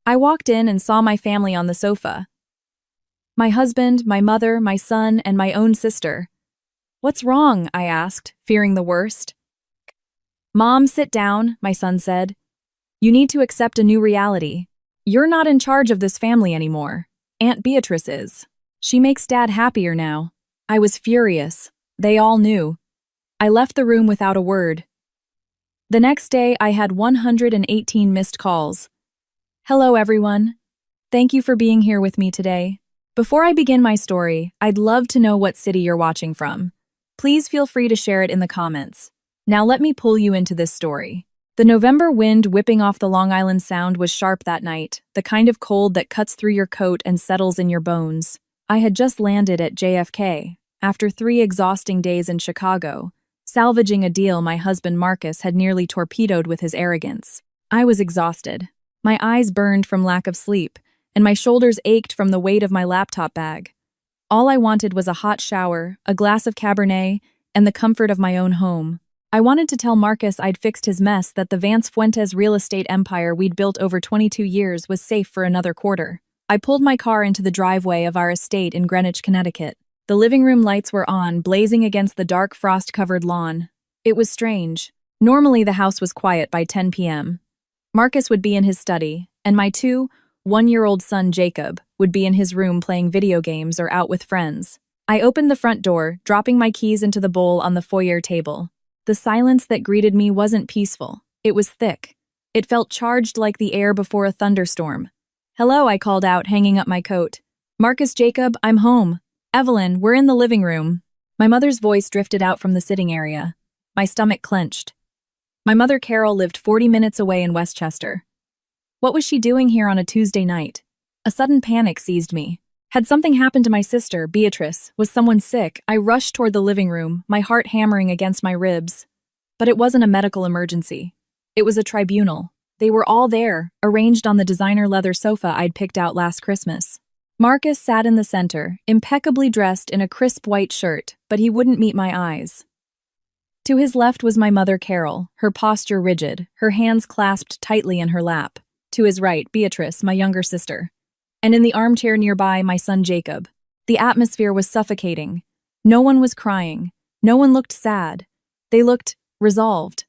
I walked in and saw my family on the sofa. My husband, my mother, my son, and my own sister. "What's wrong?" I asked, fearing the worst. "Mom, sit down," my son said. "You need to accept a new reality. You're not in charge of this family anymore. Aunt Beatrice is. She makes Dad happier now." I was furious. They all knew. I left the room without a word. The next day, I had 118 missed calls. "Hello, everyone. Thank you for being here with me today. Before I begin my story, I'd love to know what city you're watching from. Please feel free to share it in the comments. Now let me pull you into this story." The November wind whipping off the Long Island Sound was sharp that night, the kind of cold that cuts through your coat and settles in your bones. I had just landed at JFK, after 3 exhausting days in Chicago, salvaging a deal my husband Marcus had nearly torpedoed with his arrogance. I was exhausted. My eyes burned from lack of sleep, and my shoulders ached from the weight of my laptop bag. All I wanted was a hot shower, a glass of Cabernet, and the comfort of my own home. I wanted to tell Marcus I'd fixed his mess, that the Vance Fuentes real estate empire we'd built over 22 years was safe for another quarter. I pulled my car into the driveway of our estate in Greenwich, Connecticut. The living room lights were on, blazing against the dark frost-covered lawn. It was strange. Normally the house was quiet by 10 p.m. Marcus would be in his study, and my 1-year-old son Jacob would be in his room playing video games or out with friends. I opened the front door, dropping my keys into the bowl on the foyer table. The silence that greeted me wasn't peaceful. It was thick. It felt charged like the air before a thunderstorm. "Hello," I called out, hanging up my coat. "Marcus, Jacob, I'm home. Evelyn, we're in the living room." My mother's voice drifted out from the sitting area. My stomach clenched. My mother, Carol, lived 40 minutes away in Westchester. What was she doing here on a Tuesday night? A sudden panic seized me. Had something happened to my sister, Beatrice? Was someone sick? I rushed toward the living room, my heart hammering against my ribs. But it wasn't a medical emergency. It was a tribunal. They were all there, arranged on the designer leather sofa I'd picked out last Christmas. Marcus sat in the center, impeccably dressed in a crisp white shirt, but he wouldn't meet my eyes. To his left was my mother, Carol, her posture rigid, her hands clasped tightly in her lap. To his right, Beatrice, my younger sister. And in the armchair nearby, my son Jacob. The atmosphere was suffocating. No one was crying. No one looked sad. They looked resolved.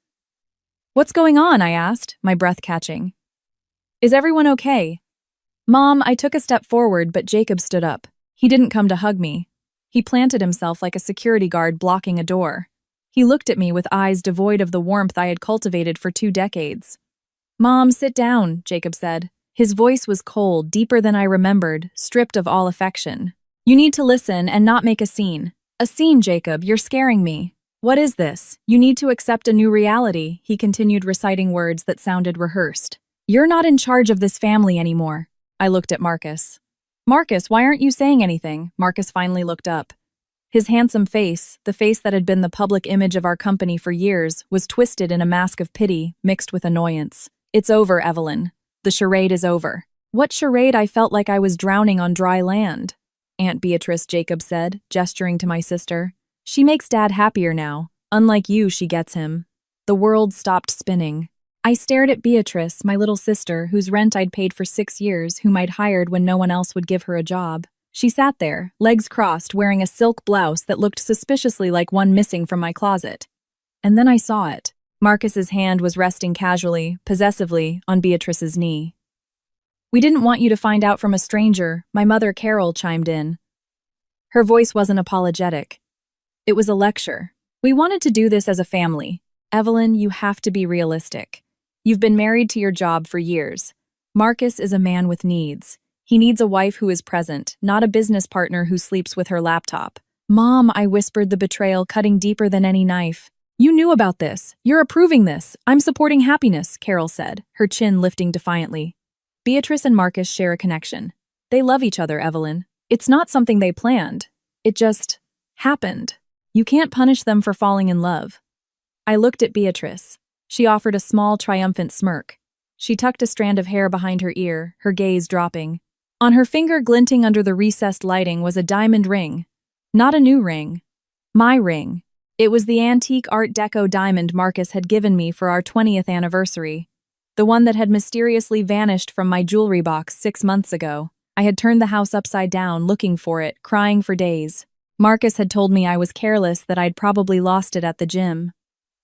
"What's going on?" I asked, my breath catching. "Is everyone okay?" "Mom," I took a step forward, but Jacob stood up. He didn't come to hug me. He planted himself like a security guard blocking a door. He looked at me with eyes devoid of the warmth I had cultivated for 2 decades. "Mom, sit down," Jacob said. His voice was cold, deeper than I remembered, stripped of all affection. "You need to listen and not make a scene." "A scene, Jacob, you're scaring me." "What is this? You need to accept a new reality," he continued, reciting words that sounded rehearsed. "You're not in charge of this family anymore." I looked at Marcus. "Marcus, why aren't you saying anything?" Marcus finally looked up. His handsome face, the face that had been the public image of our company for years, was twisted in a mask of pity mixed with annoyance. "It's over, Evelyn. The charade is over." "What charade?" I felt like I was drowning on dry land. "Aunt Beatrice," Jacob said, gesturing to my sister. "She makes Dad happier now. Unlike you, she gets him." The world stopped spinning. I stared at Beatrice, my little sister, whose rent I'd paid for 6 years, whom I'd hired when no one else would give her a job. She sat there, legs crossed, wearing a silk blouse that looked suspiciously like one missing from my closet. And then I saw it. Marcus's hand was resting casually, possessively, on Beatrice's knee. "We didn't want you to find out from a stranger," my mother, Carol, chimed in. Her voice wasn't apologetic. It was a lecture. "We wanted to do this as a family. Evelyn, you have to be realistic. You've been married to your job for years. Marcus is a man with needs. He needs a wife who is present, not a business partner who sleeps with her laptop." "Mom," I whispered, the betrayal cutting deeper than any knife. "You knew about this. You're approving this. I'm supporting happiness," Carol said, her chin lifting defiantly. "Beatrice and Marcus share a connection. They love each other, Evelyn. It's not something they planned. It just happened. You can't punish them for falling in love." I looked at Beatrice. She offered a small, triumphant smirk. She tucked a strand of hair behind her ear, her gaze dropping. On her finger, glinting under the recessed lighting, was a diamond ring. Not a new ring. My ring. It was the antique Art Deco diamond Marcus had given me for our 20th anniversary. the one that had mysteriously vanished from my jewelry box 6 months ago. I had turned the house upside down, looking for it, crying for days. Marcus had told me I was careless, that I'd probably lost it at the gym.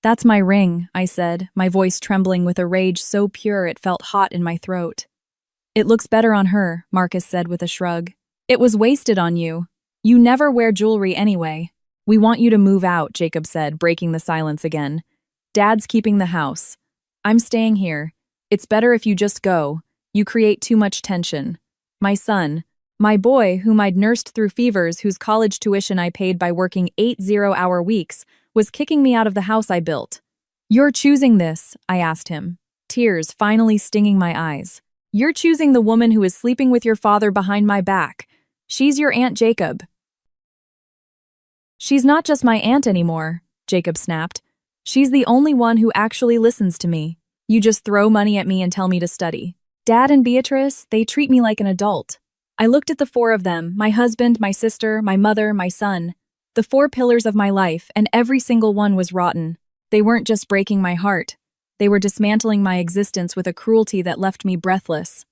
"That's my ring," I said, my voice trembling with a rage so pure it felt hot in my throat. "It looks better on her," Marcus said with a shrug. "It was wasted on you. You never wear jewelry anyway." "We want you to move out," Jacob said, breaking the silence again. "Dad's keeping the house. I'm staying here. It's better if you just go. You create too much tension. My son, my boy whom I'd nursed through fevers, whose college tuition I paid by working 8 zero-hour weeks, was kicking me out of the house I built. You're choosing this," I asked him, tears finally stinging my eyes. "You're choosing the woman who is sleeping with your father behind my back. She's your Aunt Jacob." "She's not just my aunt anymore," Jacob snapped. "She's the only one who actually listens to me. You just throw money at me and tell me to study. Dad and Beatrice, they treat me like an adult." I looked at the 4 of them, my husband, my sister, my mother, my son, the 4 pillars of my life, and every single one was rotten. They weren't just breaking my heart. They were dismantling my existence with a cruelty that left me breathless.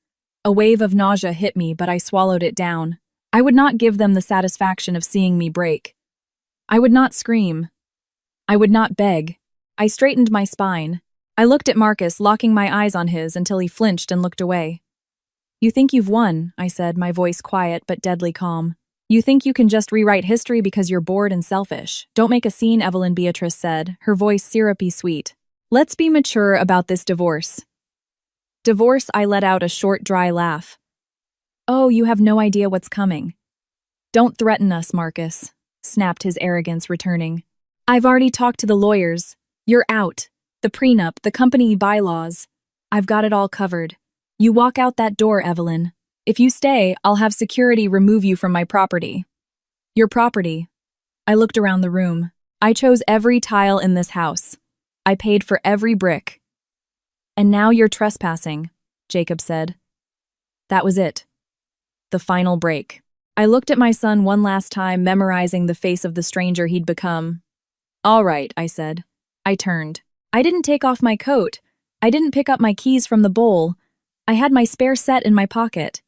A wave of nausea hit me, but I swallowed it down. I would not give them the satisfaction of seeing me break. I would not scream. I would not beg. I straightened my spine. I looked at Marcus, locking my eyes on his until he flinched and looked away. "You think you've won," I said, my voice quiet but deadly calm. "You think you can just rewrite history because you're bored and selfish. Don't make a scene," Evelyn Beatrice said, her voice syrupy sweet. "Let's be mature about this divorce." "Divorce?" I let out a short, dry laugh. "Oh, you have no idea what's coming." "Don't threaten us, Marcus," snapped his arrogance returning. "I've already talked to the lawyers. You're out. The prenup, the company bylaws. I've got it all covered. You walk out that door, Evelyn. If you stay, I'll have security remove you from my property." "Your property?" I looked around the room. I chose every tile in this house. I paid for every brick. "And now you're trespassing," Jacob said. That was it. The final break. I looked at my son one last time, memorizing the face of the stranger he'd become. "All right," I said. I turned. I didn't take off my coat. I didn't pick up my keys from the bowl. I had my spare set in my pocket.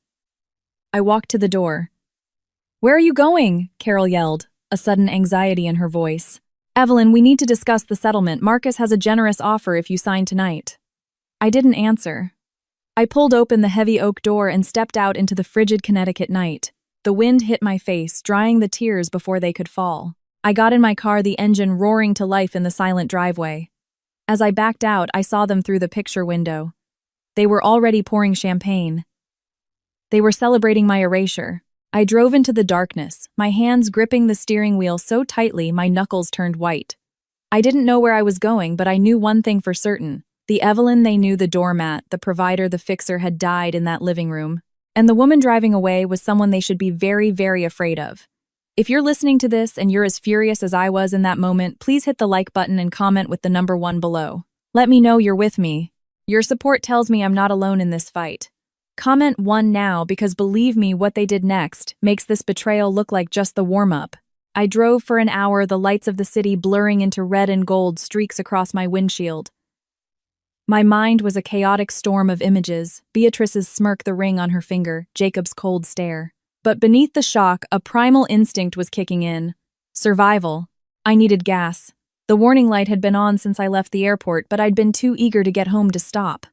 I walked to the door. "Where are you going?" Carol yelled, a sudden anxiety in her voice. "Evelyn, we need to discuss the settlement. Marcus has a generous offer if you sign tonight." I didn't answer. I pulled open the heavy oak door and stepped out into the frigid Connecticut night. The wind hit my face, drying the tears before they could fall. I got in my car, the engine roaring to life in the silent driveway. As I backed out, I saw them through the picture window. They were already pouring champagne. They were celebrating my erasure. I drove into the darkness, my hands gripping the steering wheel so tightly my knuckles turned white. I didn't know where I was going, but I knew one thing for certain. The Evelyn they knew, the doormat, the provider, the fixer, had died in that living room. And the woman driving away was someone they should be very, very afraid of. If you're listening to this and you're as furious as I was in that moment, please hit the like button and comment with the number 1 below. Let me know you're with me. Your support tells me I'm not alone in this fight. Comment 1 now, because believe me, what they did next makes this betrayal look like just the warm-up. I drove for an hour, the lights of the city blurring into red and gold streaks across my windshield. My mind was a chaotic storm of images: Beatrice's smirk, the ring on her finger, Jacob's cold stare. But beneath the shock, a primal instinct was kicking in. Survival. I needed gas. The warning light had been on since I left the airport, but I'd been too eager to get home to stop.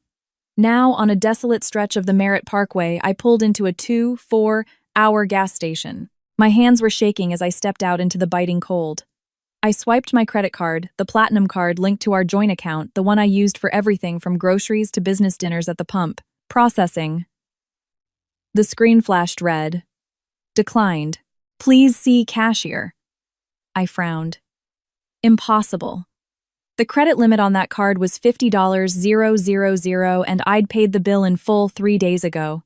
Now, on a desolate stretch of the Merritt Parkway, I pulled into a 2-4-hour gas station. My hands were shaking as I stepped out into the biting cold. I swiped my credit card, the platinum card linked to our joint account, the one I used for everything from groceries to business dinners at the pump. Processing. The screen flashed red. Declined. Please see cashier. I frowned. Impossible. The credit limit on that card was $50,000, and I'd paid the bill in full 3 days ago.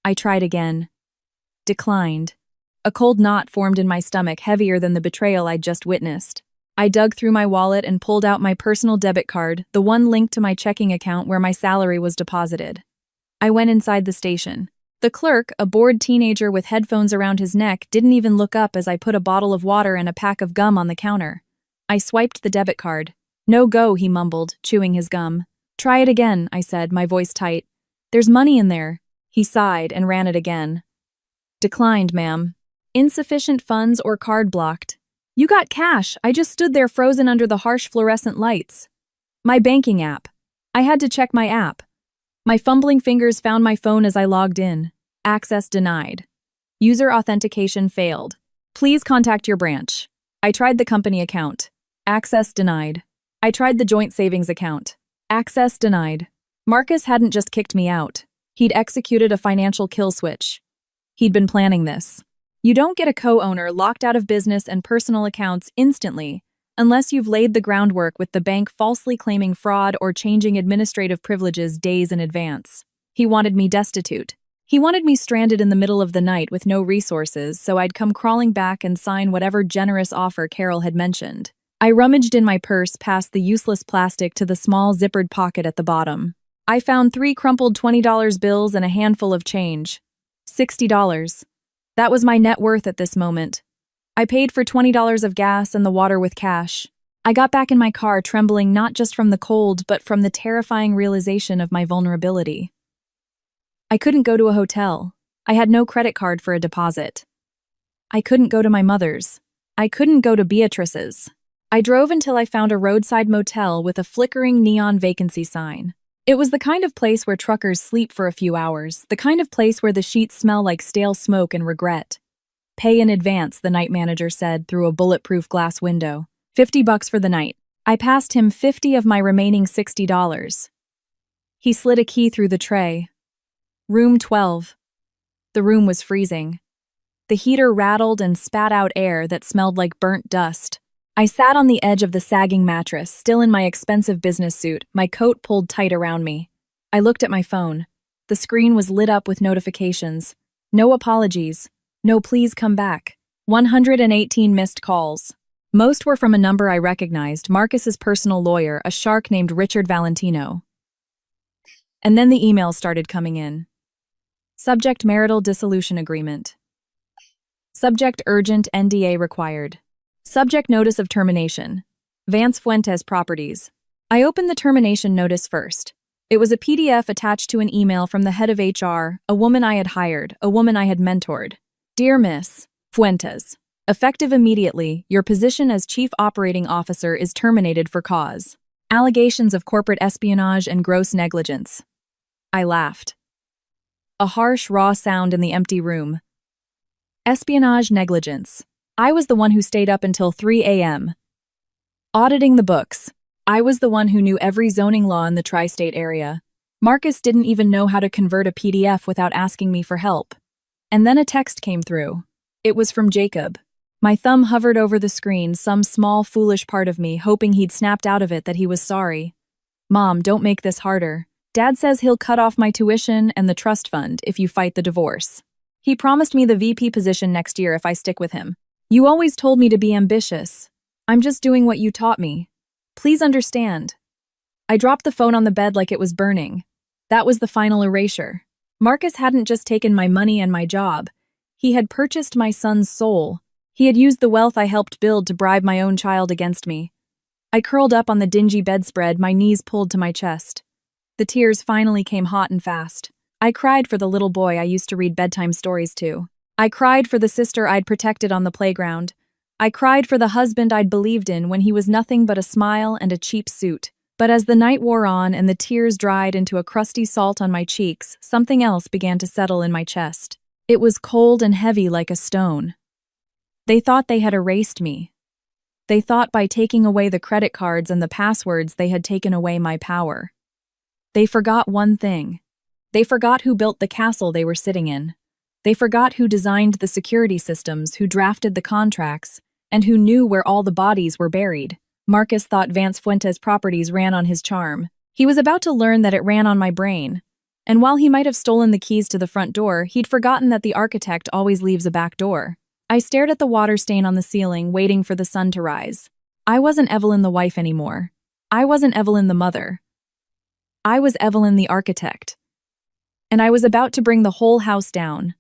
I tried again. Declined. A cold knot formed in my stomach, heavier than the betrayal I'd just witnessed. I dug through my wallet and pulled out my personal debit card, the one linked to my checking account where my salary was deposited. I went inside the station. The clerk, a bored teenager with headphones around his neck, didn't even look up as I put a bottle of water and a pack of gum on the counter. I swiped the debit card. "No go," he mumbled, chewing his gum. Try it again, I said, my voice tight. There's money in there. He sighed and ran it again. Declined, ma'am. Insufficient funds or card blocked. You got cash. I just stood there frozen under the harsh fluorescent lights. My banking app. I had to check my app. My fumbling fingers found my phone as I logged in. Access denied. User authentication failed. Please contact your branch. I tried the company account. Access denied. I tried the joint savings account. Access denied. Marcus hadn't just kicked me out. He'd executed a financial kill switch. He'd been planning this. You don't get a co-owner locked out of business and personal accounts instantly unless you've laid the groundwork with the bank falsely claiming fraud or changing administrative privileges days in advance. He wanted me destitute. He wanted me stranded in the middle of the night with no resources, so I'd come crawling back and sign whatever generous offer Carol had mentioned. I rummaged in my purse past the useless plastic to the small zippered pocket at the bottom. I found 3 crumpled $20 bills and a handful of change. $60. That was my net worth at this moment. I paid for $20 of gas and the water with cash. I got back in my car trembling not just from the cold but from the terrifying realization of my vulnerability. I couldn't go to a hotel. I had no credit card for a deposit. I couldn't go to my mother's. I couldn't go to Beatrice's. I drove until I found a roadside motel with a flickering neon vacancy sign. It was the kind of place where truckers sleep for a few hours, the kind of place where the sheets smell like stale smoke and regret. Pay in advance, the night manager said through a bulletproof glass window. $50 for the night. I passed him 50 of my remaining $60. He slid a key through the tray. Room 12. The room was freezing. The heater rattled and spat out air that smelled like burnt dust. I sat on the edge of the sagging mattress, still in my expensive business suit, my coat pulled tight around me. I looked at my phone. The screen was lit up with notifications. No apologies. No please come back. 118 missed calls. Most were from a number I recognized, Marcus's personal lawyer, a shark named Richard Valentino. And then the emails started coming in. Subject marital dissolution agreement. Subject urgent NDA required. Subject notice of termination. Vance Fuentes Properties. I opened the termination notice first. It was a PDF attached to an email from the head of HR, a woman I had hired, a woman I had mentored. Dear Miss Fuentes, effective immediately, your position as Chief Operating Officer is terminated for cause. Allegations of corporate espionage and gross negligence. I laughed. A harsh, raw sound in the empty room. Espionage negligence. I was the one who stayed up until 3 a.m. Auditing the books. I was the one who knew every zoning law in the tri-state area. Marcus didn't even know how to convert a PDF without asking me for help. And then a text came through. It was from Jacob. My thumb hovered over the screen, some small, foolish part of me, hoping he'd snapped out of it that he was sorry. Mom, don't make this harder. Dad says he'll cut off my tuition and the trust fund if you fight the divorce. He promised me the VP position next year if I stick with him. You always told me to be ambitious. I'm just doing what you taught me. Please understand. I dropped the phone on the bed like it was burning. That was the final erasure. Marcus hadn't just taken my money and my job. He had purchased my son's soul. He had used the wealth I helped build to bribe my own child against me. I curled up on the dingy bedspread, my knees pulled to my chest. The tears finally came hot and fast. I cried for the little boy I used to read bedtime stories to. I cried for the sister I'd protected on the playground. I cried for the husband I'd believed in when he was nothing but a smile and a cheap suit. But as the night wore on and the tears dried into a crusty salt on my cheeks, something else began to settle in my chest. It was cold and heavy like a stone. They thought they had erased me. They thought by taking away the credit cards and the passwords they had taken away my power. They forgot one thing. They forgot who built the castle they were sitting in. They forgot who designed the security systems, who drafted the contracts, and who knew where all the bodies were buried. Marcus thought Vance Fuentes Properties ran on his charm. He was about to learn that it ran on my brain. And while he might have stolen the keys to the front door, he'd forgotten that the architect always leaves a back door. I stared at the water stain on the ceiling, waiting for the sun to rise. I wasn't Evelyn the wife anymore. I wasn't Evelyn the mother. I was Evelyn the architect. And I was about to bring the whole house down.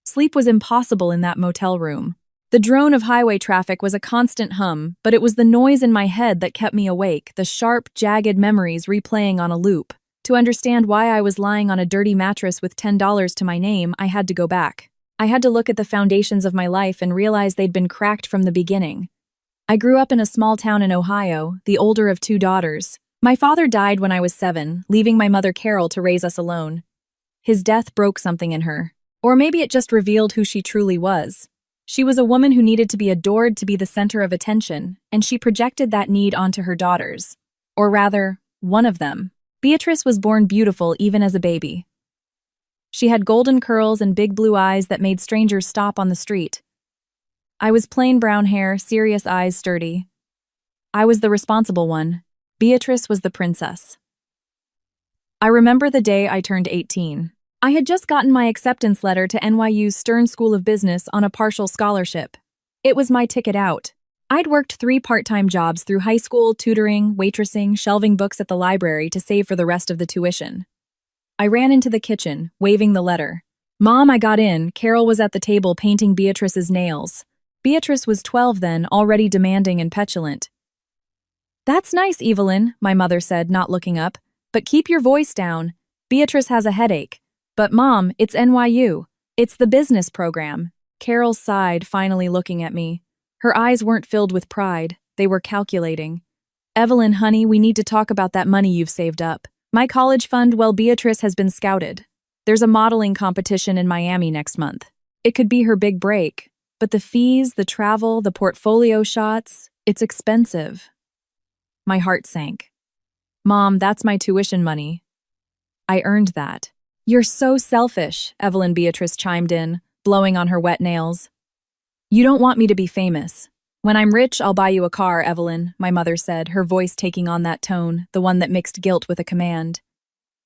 Sleep was impossible in that motel room. The drone of highway traffic was a constant hum, but it was the noise in my head that kept me awake, the sharp, jagged memories replaying on a loop. To understand why I was lying on a dirty mattress with $10 to my name, I had to go back. I had to look at the foundations of my life and realize they'd been cracked from the beginning. I grew up in a small town in Ohio, the older of 2 daughters. My father died when I was 7, leaving my mother Carol to raise us alone. His death broke something in her. Or maybe it just revealed who she truly was. She was a woman who needed to be adored to be the center of attention, and she projected that need onto her daughters. Or rather, one of them. Beatrice was born beautiful even as a baby. She had golden curls and big blue eyes that made strangers stop on the street. I was plain brown hair, serious eyes, sturdy. I was the responsible one. Beatrice was the princess. I remember the day I turned 18. I had just gotten my acceptance letter to NYU's Stern School of Business on a partial scholarship. It was my ticket out. I'd worked 3 part-time jobs through high school, tutoring, waitressing, shelving books at the library to save for the rest of the tuition. I ran into the kitchen, waving the letter. "Mom, I got in." Carol was at the table painting Beatrice's nails. Beatrice was 12 then, already demanding and petulant. "That's nice, Evelyn," my mother said, not looking up. "But keep your voice down. Beatrice has a headache." "But Mom, it's NYU. It's the business program." Carol sighed, finally looking at me. Her eyes weren't filled with pride, they were calculating. "Evelyn, honey, we need to talk about that money you've saved up. My college fund, well, Beatrice has been scouted. There's a modeling competition in Miami next month. It could be her big break. But the fees, the travel, the portfolio shots, it's expensive." My heart sank. "Mom, that's my tuition money. I earned that." "You're so selfish," Evelyn Beatrice chimed in, blowing on her wet nails. "You don't want me to be famous. When I'm rich, I'll buy you a car, Evelyn," my mother said, her voice taking on that tone, the one that mixed guilt with a command.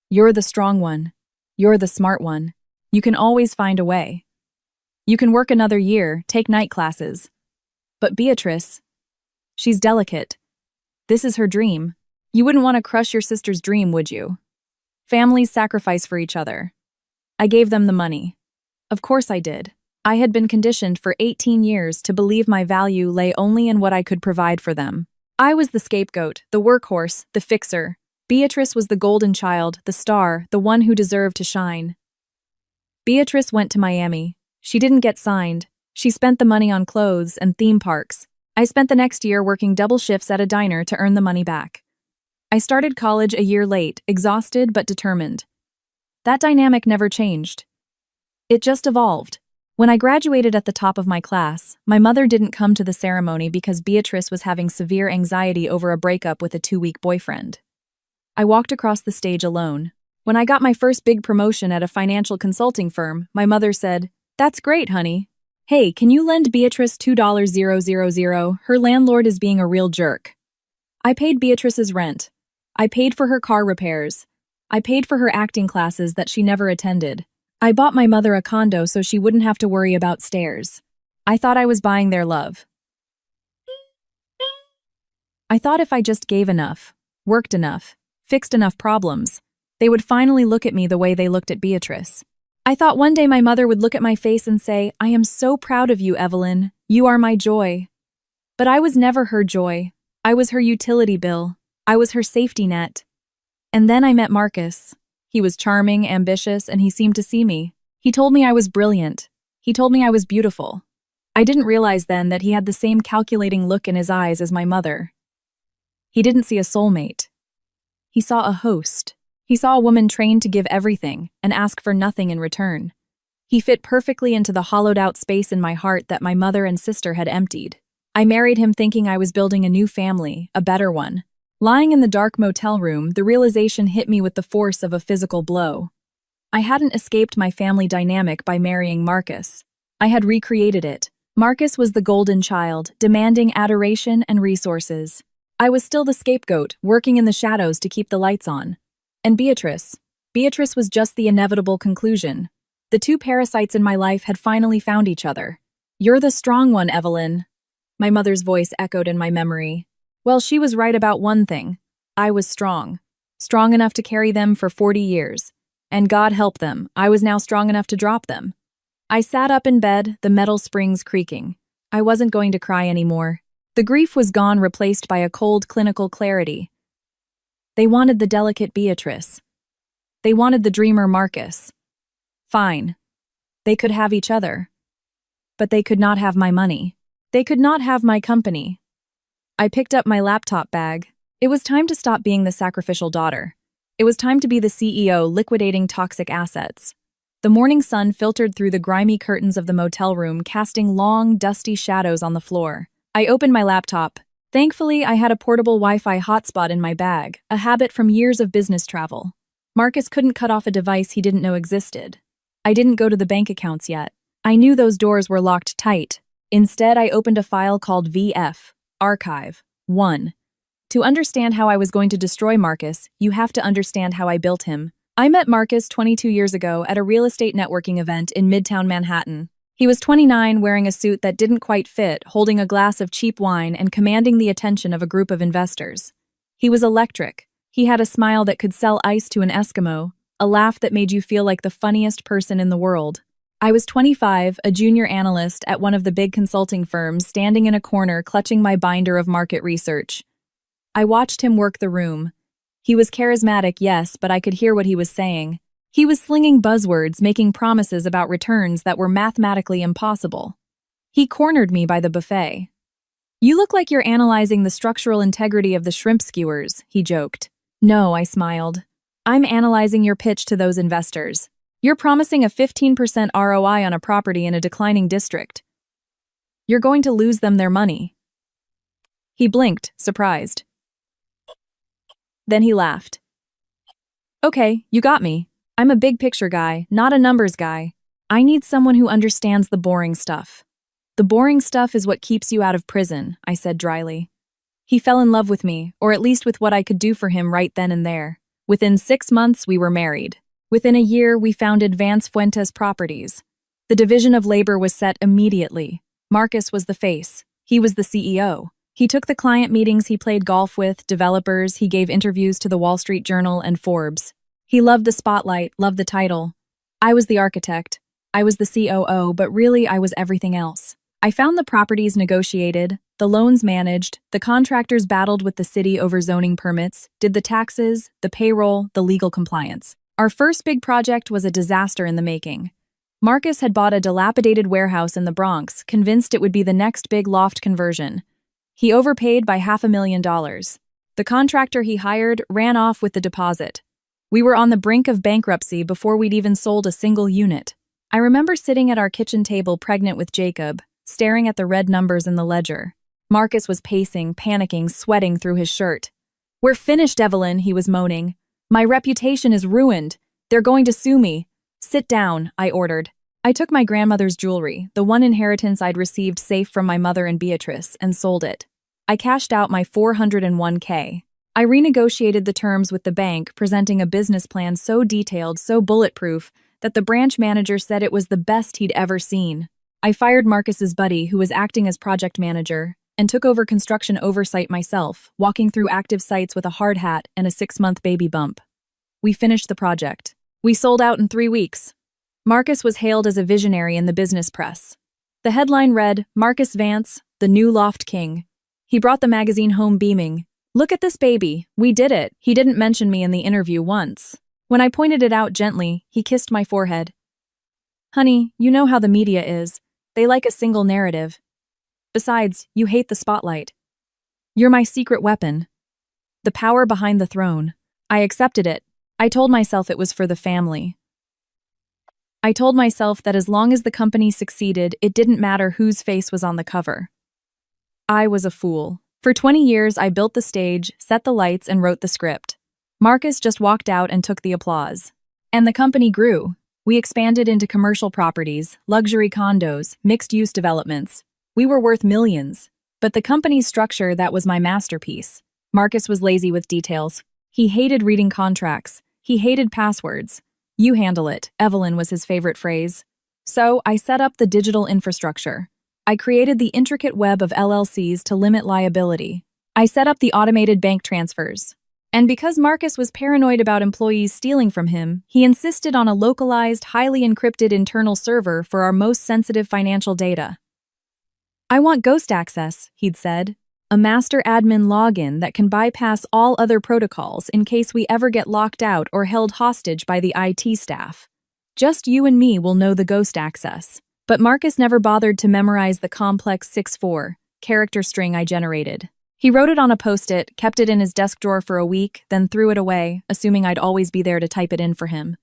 "You're the strong one. You're the smart one. You can always find a way. You can work another year, take night classes. But Beatrice, she's delicate. This is her dream. You wouldn't want to crush your sister's dream, would you? Families sacrifice for each other." I gave them the money. Of course I did. I had been conditioned for 18 years to believe my value lay only in what I could provide for them. I was the scapegoat, the workhorse, the fixer. Beatrice was the golden child, the star, the one who deserved to shine. Beatrice went to Miami. She didn't get signed. She spent the money on clothes and theme parks. I spent the next year working double shifts at a diner to earn the money back. I started college a year late, exhausted but determined. That dynamic never changed. It just evolved. When I graduated at the top of my class, my mother didn't come to the ceremony because Beatrice was having severe anxiety over a breakup with a 2-week boyfriend. I walked across the stage alone. When I got my first big promotion at a financial consulting firm, my mother said, "That's great, honey. Hey, can you lend Beatrice $2,000? Her landlord is being a real jerk." I paid Beatrice's rent. I paid for her car repairs. I paid for her acting classes that she never attended. I bought my mother a condo so she wouldn't have to worry about stairs. I thought I was buying their love. I thought if I just gave enough, worked enough, fixed enough problems, they would finally look at me the way they looked at Beatrice. I thought one day my mother would look at my face and say, "I am so proud of you, Evelyn. You are my joy." But I was never her joy. I was her utility bill. I was her safety net. And then I met Marcus. He was charming, ambitious, and he seemed to see me. He told me I was brilliant. He told me I was beautiful. I didn't realize then that he had the same calculating look in his eyes as my mother. He didn't see a soulmate. He saw a host. He saw a woman trained to give everything and ask for nothing in return. He fit perfectly into the hollowed-out space in my heart that my mother and sister had emptied. I married him thinking I was building a new family, a better one. Lying in the dark motel room, the realization hit me with the force of a physical blow. I hadn't escaped my family dynamic by marrying Marcus. I had recreated it. Marcus was the golden child, demanding adoration and resources. I was still the scapegoat, working in the shadows to keep the lights on. And Beatrice was just the inevitable conclusion. The 2 parasites in my life had finally found each other. "You're the strong one, Evelyn." My mother's voice echoed in my memory. Well, she was right about one thing. I was strong. Strong enough to carry them for 40 years. And God help them, I was now strong enough to drop them. I sat up in bed, the metal springs creaking. I wasn't going to cry anymore. The grief was gone, replaced by a cold, clinical clarity. They wanted the delicate Beatrice. They wanted the dreamer Marcus. Fine. They could have each other. But they could not have my money. They could not have my company. I picked up my laptop bag. It was time to stop being the sacrificial daughter. It was time to be the CEO liquidating toxic assets. The morning sun filtered through the grimy curtains of the motel room, casting long, dusty shadows on the floor. I opened my laptop. Thankfully, I had a portable Wi-Fi hotspot in my bag, a habit from years of business travel. Marcus couldn't cut off a device he didn't know existed. I didn't go to the bank accounts yet. I knew those doors were locked tight. Instead, I opened a file called VF, Archive 1. To understand how I was going to destroy Marcus, you have to understand how I built him. I met Marcus 22 years ago at a real estate networking event in Midtown Manhattan. He was 29, wearing a suit that didn't quite fit, holding a glass of cheap wine and commanding the attention of a group of investors. He was electric. He had a smile that could sell ice to an Eskimo, a laugh that made you feel like the funniest person in the world. I was 25, a junior analyst at one of the big consulting firms, standing in a corner clutching my binder of market research. I watched him work the room. He was charismatic, yes, but I could hear what he was saying. He was slinging buzzwords, making promises about returns that were mathematically impossible. He cornered me by the buffet. "You look like you're analyzing the structural integrity of the shrimp skewers," he joked. "No," I smiled. "I'm analyzing your pitch to those investors. You're promising a 15% ROI on a property in a declining district. You're going to lose them their money." He blinked, surprised. Then he laughed. "Okay, you got me. I'm a big picture guy, not a numbers guy. I need someone who understands the boring stuff." "The boring stuff is what keeps you out of prison," I said dryly. He fell in love with me, or at least with what I could do for him right then and there. Within 6 months, we were married. Within a year, we founded Vance Fuentes Properties. The division of labor was set immediately. Marcus was the face. He was the CEO. He took the client meetings he played golf with, developers, he gave interviews to the Wall Street Journal and Forbes. He loved the spotlight, loved the title. I was the architect. I was the COO, but really I was everything else. I found the properties negotiated, the loans managed, the contractors battled with the city over zoning permits, did the taxes, the payroll, the legal compliance. Our first big project was a disaster in the making. Marcus had bought a dilapidated warehouse in the Bronx, convinced it would be the next big loft conversion. He overpaid by $500,000. The contractor he hired ran off with the deposit. We were on the brink of bankruptcy before we'd even sold a single unit. I remember sitting at our kitchen table pregnant with Jacob, staring at the red numbers in the ledger. Marcus was pacing, panicking, sweating through his shirt. "We're finished, Evelyn," he was moaning. "My reputation is ruined. They're going to sue me." "Sit down," I ordered. I took my grandmother's jewelry, the one inheritance I'd received safe from my mother and Beatrice, and sold it. I cashed out my $401K. I renegotiated the terms with the bank, presenting a business plan so detailed, so bulletproof, that the branch manager said it was the best he'd ever seen. I fired Marcus's buddy, who was acting as project manager, and took over construction oversight myself, walking through active sites with a hard hat and a 6-month baby bump. We finished the project. We sold out in 3 weeks. Marcus was hailed as a visionary in the business press. The headline read, "Marcus Vance, the new loft king." He brought the magazine home beaming. "Look at this baby. We did it." He didn't mention me in the interview once. When I pointed it out gently, he kissed my forehead. "Honey, you know how the media is. They like a single narrative. Besides, you hate the spotlight. You're my secret weapon. The power behind the throne." I accepted it. I told myself it was for the family. I told myself that as long as the company succeeded, it didn't matter whose face was on the cover. I was a fool. For 20 years, I built the stage, set the lights, and wrote the script. Marcus just walked out and took the applause. And the company grew. We expanded into commercial properties, luxury condos, mixed-use developments. We were worth millions. But the company's structure, that was my masterpiece. Marcus was lazy with details. He hated reading contracts. He hated passwords. "You handle it," Evelyn was his favorite phrase. So I set up the digital infrastructure. I created the intricate web of LLCs to limit liability. I set up the automated bank transfers. And because Marcus was paranoid about employees stealing from him, he insisted on a localized, highly encrypted internal server for our most sensitive financial data. I want ghost access, he'd said. A master admin login that can bypass all other protocols in case we ever get locked out or held hostage by the IT staff. Just you and me will know the ghost access. But Marcus never bothered to memorize the complex 6-4 character string I generated. He wrote it on a post-it, kept it in his desk drawer for a week, then threw it away, assuming I'd always be there to type it in for him.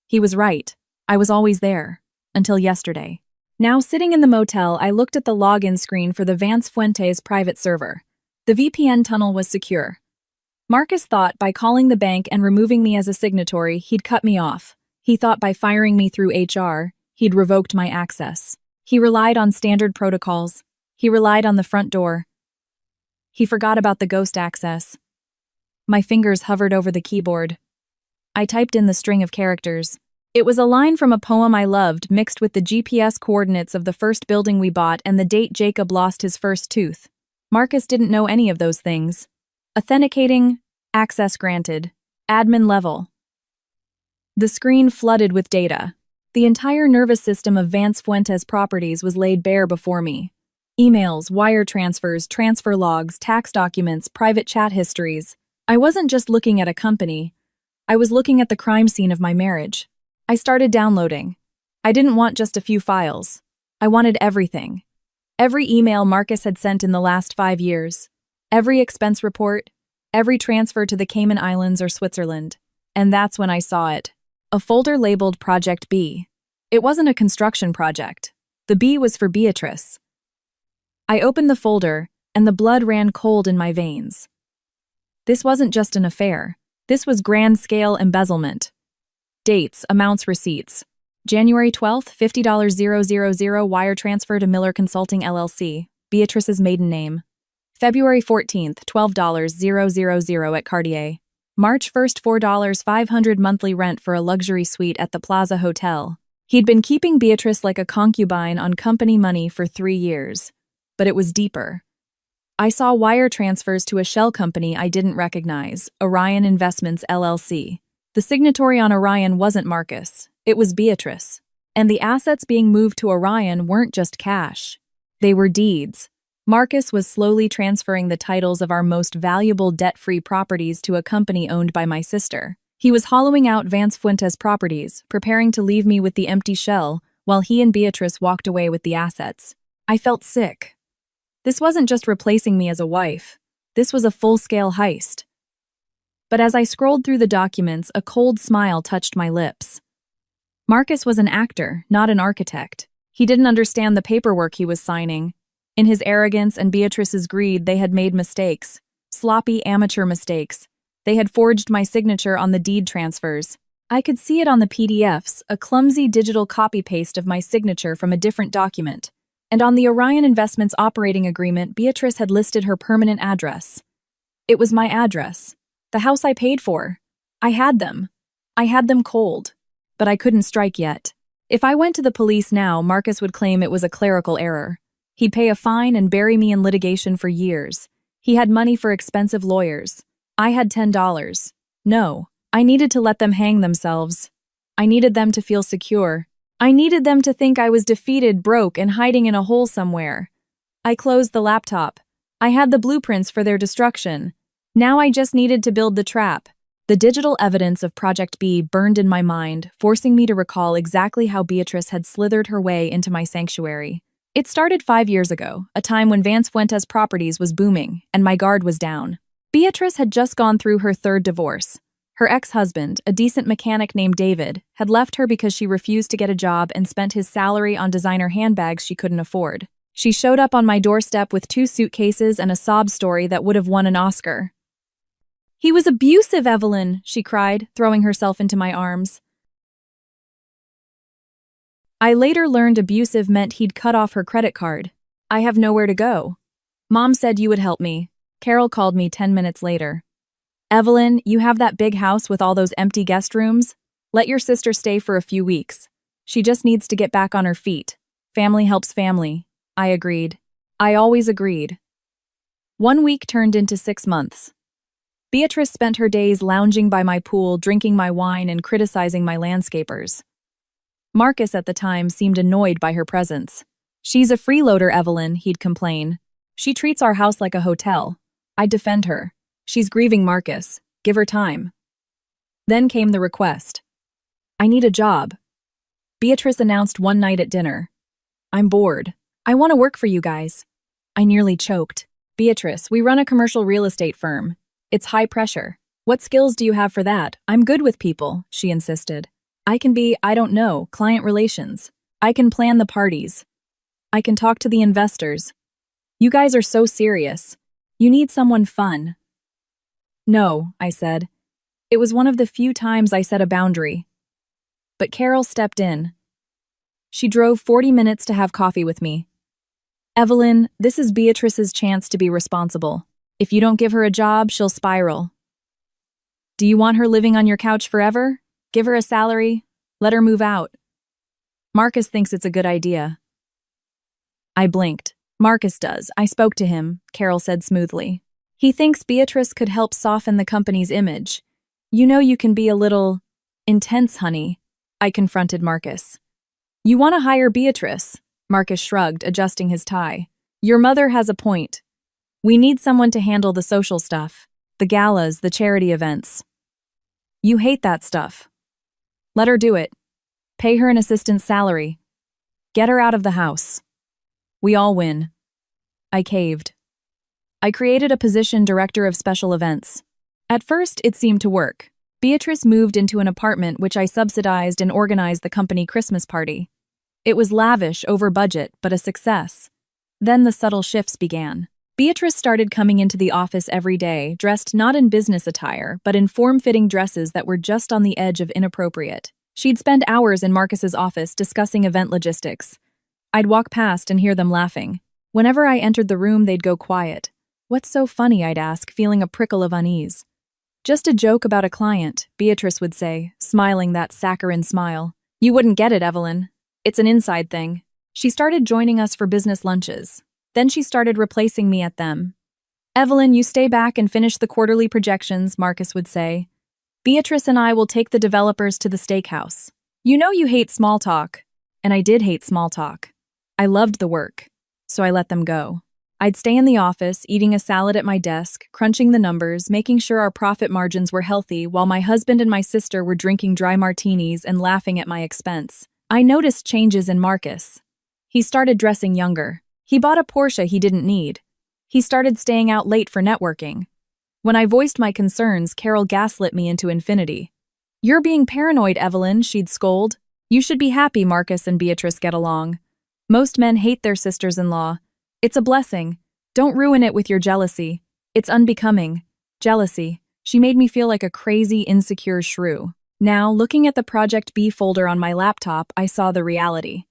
He was right. I was always there. Until yesterday. Now, sitting in the motel, I looked at the login screen for the Vance Fuentes private server. The VPN tunnel was secure. Marcus thought by calling the bank and removing me as a signatory, he'd cut me off. He thought by firing me through HR, he'd revoked my access. He relied on standard protocols. He relied on the front door. He forgot about the ghost access. My fingers hovered over the keyboard. I typed in the string of characters. It was a line from a poem I loved mixed with the GPS coordinates of the first building we bought and the date Jacob lost his first tooth. Marcus didn't know any of those things. Authenticating, access granted, admin level. The screen flooded with data. The entire nervous system of Vance Fuentes Properties was laid bare before me. Emails, wire transfers, transfer logs, tax documents, private chat histories. I wasn't just looking at a company. I was looking at the crime scene of my marriage. I started downloading. I didn't want just a few files. I wanted everything. Every email Marcus had sent in the last 5 years. Every expense report. Every transfer to the Cayman Islands or Switzerland. And that's when I saw it. A folder labeled Project B. It wasn't a construction project. The B was for Beatrice. I opened the folder, and the blood ran cold in my veins. This wasn't just an affair. This was grand-scale embezzlement. Dates, amounts, receipts. January 12th, $50,000 wire transfer to Miller Consulting LLC, Beatrice's maiden name. February 14th, $12,000 at Cartier. March 1st, $4,500 monthly rent for a luxury suite at the Plaza Hotel. He'd been keeping Beatrice like a concubine on company money for 3 years. But it was deeper. I saw wire transfers to a shell company I didn't recognize, Orion Investments LLC. The signatory on Orion wasn't Marcus, it was Beatrice. And the assets being moved to Orion weren't just cash. They were deeds. Marcus was slowly transferring the titles of our most valuable debt-free properties to a company owned by my sister. He was hollowing out Vance Fuentes Properties, preparing to leave me with the empty shell, while he and Beatrice walked away with the assets. I felt sick. This wasn't just replacing me as a wife. This was a full-scale heist. But as I scrolled through the documents, a cold smile touched my lips. Marcus was an actor, not an architect. He didn't understand the paperwork he was signing. In his arrogance and Beatrice's greed, they had made mistakes. Sloppy, amateur mistakes. They had forged my signature on the deed transfers. I could see it on the PDFs, a clumsy digital copy-paste of my signature from a different document. And on the Orion Investments operating agreement, Beatrice had listed her permanent address. It was my address. The house I paid for. I had them. I had them cold. But I couldn't strike yet. If I went to the police now, Marcus would claim it was a clerical error. He'd pay a fine and bury me in litigation for years. He had money for expensive lawyers. I had $10. No, I needed to let them hang themselves. I needed them to feel secure. I needed them to think I was defeated, broke, and hiding in a hole somewhere. I closed the laptop. I had the blueprints for their destruction. Now I just needed to build the trap. The digital evidence of Project B burned in my mind, forcing me to recall exactly how Beatrice had slithered her way into my sanctuary. It started 5 years ago, a time when Vance Fuentes Properties was booming, and my guard was down. Beatrice had just gone through her 3rd divorce. Her ex-husband, a decent mechanic named David, had left her because she refused to get a job and spent his salary on designer handbags she couldn't afford. She showed up on my doorstep with 2 suitcases and a sob story that would have won an Oscar. "He was abusive, Evelyn," she cried, throwing herself into my arms. I later learned abusive meant he'd cut off her credit card. I have nowhere to go. Mom said you would help me. Carol called me 10 minutes later. "Evelyn, you have that big house with all those empty guest rooms? Let your sister stay for a few weeks. She just needs to get back on her feet. Family helps family." I agreed. I always agreed. 1 week turned into 6 months. Beatrice spent her days lounging by my pool, drinking my wine and criticizing my landscapers. Marcus at the time seemed annoyed by her presence. She's a freeloader, Evelyn, he'd complain. She treats our house like a hotel. I'd defend her. She's grieving Marcus. Give her time. Then came the request. I need a job. Beatrice announced one night at dinner. I'm bored. I want to work for you guys. I nearly choked. Beatrice, we run a commercial real estate firm. It's high pressure. What skills do you have for that? I'm good with people, she insisted. I can be, I don't know, client relations. I can plan the parties. I can talk to the investors. You guys are so serious. You need someone fun. No, I said. It was one of the few times I set a boundary. But Carol stepped in. She drove 40 minutes to have coffee with me. Evelyn, this is Beatrice's chance to be responsible. If you don't give her a job, she'll spiral. Do you want her living on your couch forever? Give her a salary. Let her move out. Marcus thinks it's a good idea. I blinked. Marcus does. I spoke to him, Carol said smoothly. He thinks Beatrice could help soften the company's image. You know you can be a little intense, honey, I confronted Marcus. You want to hire Beatrice? Marcus shrugged, adjusting his tie. Your mother has a point. We need someone to handle the social stuff, the galas, the charity events. You hate that stuff. Let her do it. Pay her an assistant's salary. Get her out of the house. We all win. I caved. I created a position director of special events. At first, it seemed to work. Beatrice moved into an apartment which I subsidized and organized the company Christmas party. It was lavish, over budget, but a success. Then the subtle shifts began. Beatrice started coming into the office every day, dressed not in business attire, but in form-fitting dresses that were just on the edge of inappropriate. She'd spend hours in Marcus's office discussing event logistics. I'd walk past and hear them laughing. Whenever I entered the room, they'd go quiet. What's so funny, I'd ask, feeling a prickle of unease. Just a joke about a client, Beatrice would say, smiling that saccharine smile. You wouldn't get it, Evelyn. It's an inside thing. She started joining us for business lunches. Then she started replacing me at them. Evelyn, you stay back and finish the quarterly projections, Marcus would say. Beatrice and I will take the developers to the steakhouse. You know you hate small talk. And I did hate small talk. I loved the work, so I let them go. I'd stay in the office, eating a salad at my desk, crunching the numbers, making sure our profit margins were healthy, while my husband and my sister were drinking dry martinis and laughing at my expense. I noticed changes in Marcus. He started dressing younger. He bought a Porsche he didn't need. He started staying out late for networking. When I voiced my concerns, Carol gaslit me into infinity. You're being paranoid, Evelyn, she'd scold. You should be happy Marcus and Beatrice get along. Most men hate their sisters-in-law. It's a blessing. Don't ruin it with your jealousy. It's unbecoming. Jealousy. She made me feel like a crazy, insecure shrew. Now, looking at the Project B folder on my laptop, I saw the reality.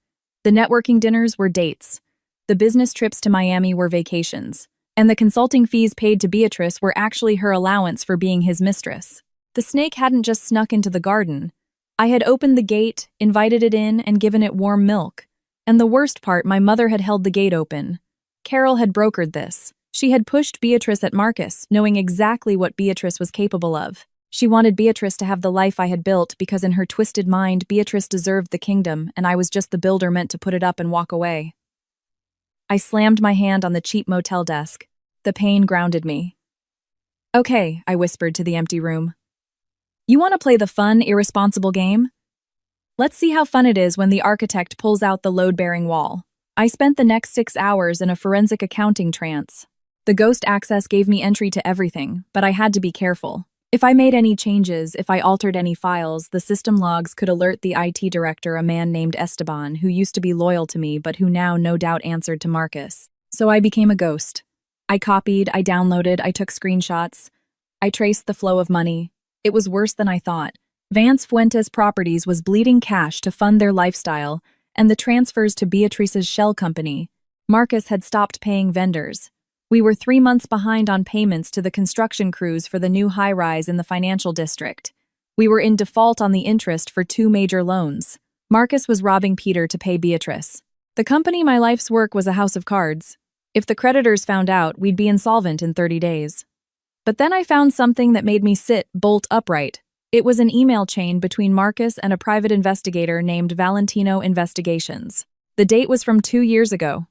The networking dinners were dates. The business trips to Miami were vacations. And the consulting fees paid to Beatrice were actually her allowance for being his mistress. The snake hadn't just snuck into the garden. I had opened the gate, invited it in, and given it warm milk. And the worst part, my mother had held the gate open. Carol had brokered this. She had pushed Beatrice at Marcus, knowing exactly what Beatrice was capable of. She wanted Beatrice to have the life I had built because in her twisted mind, Beatrice deserved the kingdom, and I was just the builder meant to put it up and walk away. I slammed my hand on the cheap motel desk. The pain grounded me. Okay, I whispered to the empty room. You want to play the fun, irresponsible game? Let's see how fun it is when the architect pulls out the load-bearing wall. I spent the next 6 hours in a forensic accounting trance. The ghost access gave me entry to everything, but I had to be careful. If I made any changes, if I altered any files, the system logs could alert the IT director, a man named Esteban, who used to be loyal to me but who now no doubt answered to Marcus. So I became a ghost. I copied, I downloaded, I took screenshots. I traced the flow of money. It was worse than I thought. Vance Fuentes Properties was bleeding cash to fund their lifestyle, and the transfers to Beatrice's shell company. Marcus had stopped paying vendors. We were 3 months behind on payments to the construction crews for the new high-rise in the financial district. We were in default on the interest for 2 major loans. Marcus was robbing Peter to pay Beatrice. The company My Life's Work was a house of cards. If the creditors found out, we'd be insolvent in 30 days. But then I found something that made me sit bolt upright. It was an email chain between Marcus and a private investigator named Valentino Investigations. The date was from 2 years ago.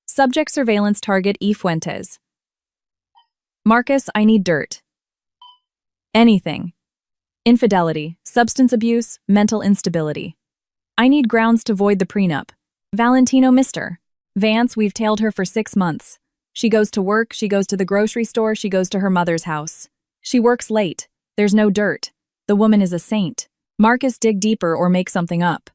Subject surveillance target E. Fuentes. Marcus, I need dirt. Anything. Infidelity, substance abuse, mental instability. I need grounds to void the prenup. Valentino Mr. Vance, we've tailed her for 6 months. She goes to work, she goes to the grocery store, she goes to her mother's house. She works late. There's no dirt. The woman is a saint. Marcus, dig deeper or make something up.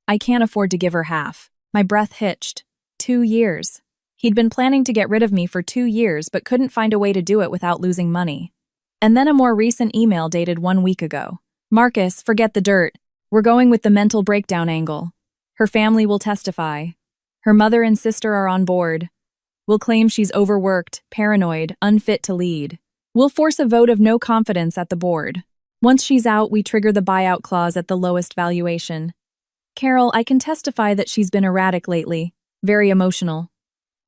I can't afford to give her half. My breath hitched. 2 years. He'd been planning to get rid of me for 2 years but couldn't find a way to do it without losing money. And then a more recent email dated 1 week ago. Marcus, forget the dirt. We're going with the mental breakdown angle. Her family will testify. Her mother and sister are on board. We'll claim she's overworked, paranoid, unfit to lead. We'll force a vote of no confidence at the board. Once she's out, we trigger the buyout clause at the lowest valuation. Carol, I can testify that she's been erratic lately, very emotional.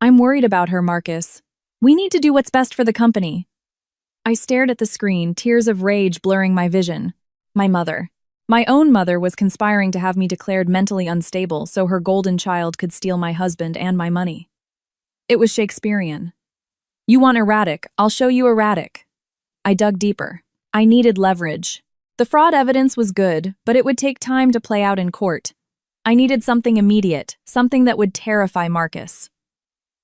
I'm worried about her, Marcus. We need to do what's best for the company. I stared at the screen, tears of rage blurring my vision. My mother. My own mother was conspiring to have me declared mentally unstable so her golden child could steal my husband and my money. It was Shakespearean. You want erratic, I'll show you erratic. I dug deeper. I needed leverage. The fraud evidence was good, but it would take time to play out in court. I needed something immediate, something that would terrify Marcus.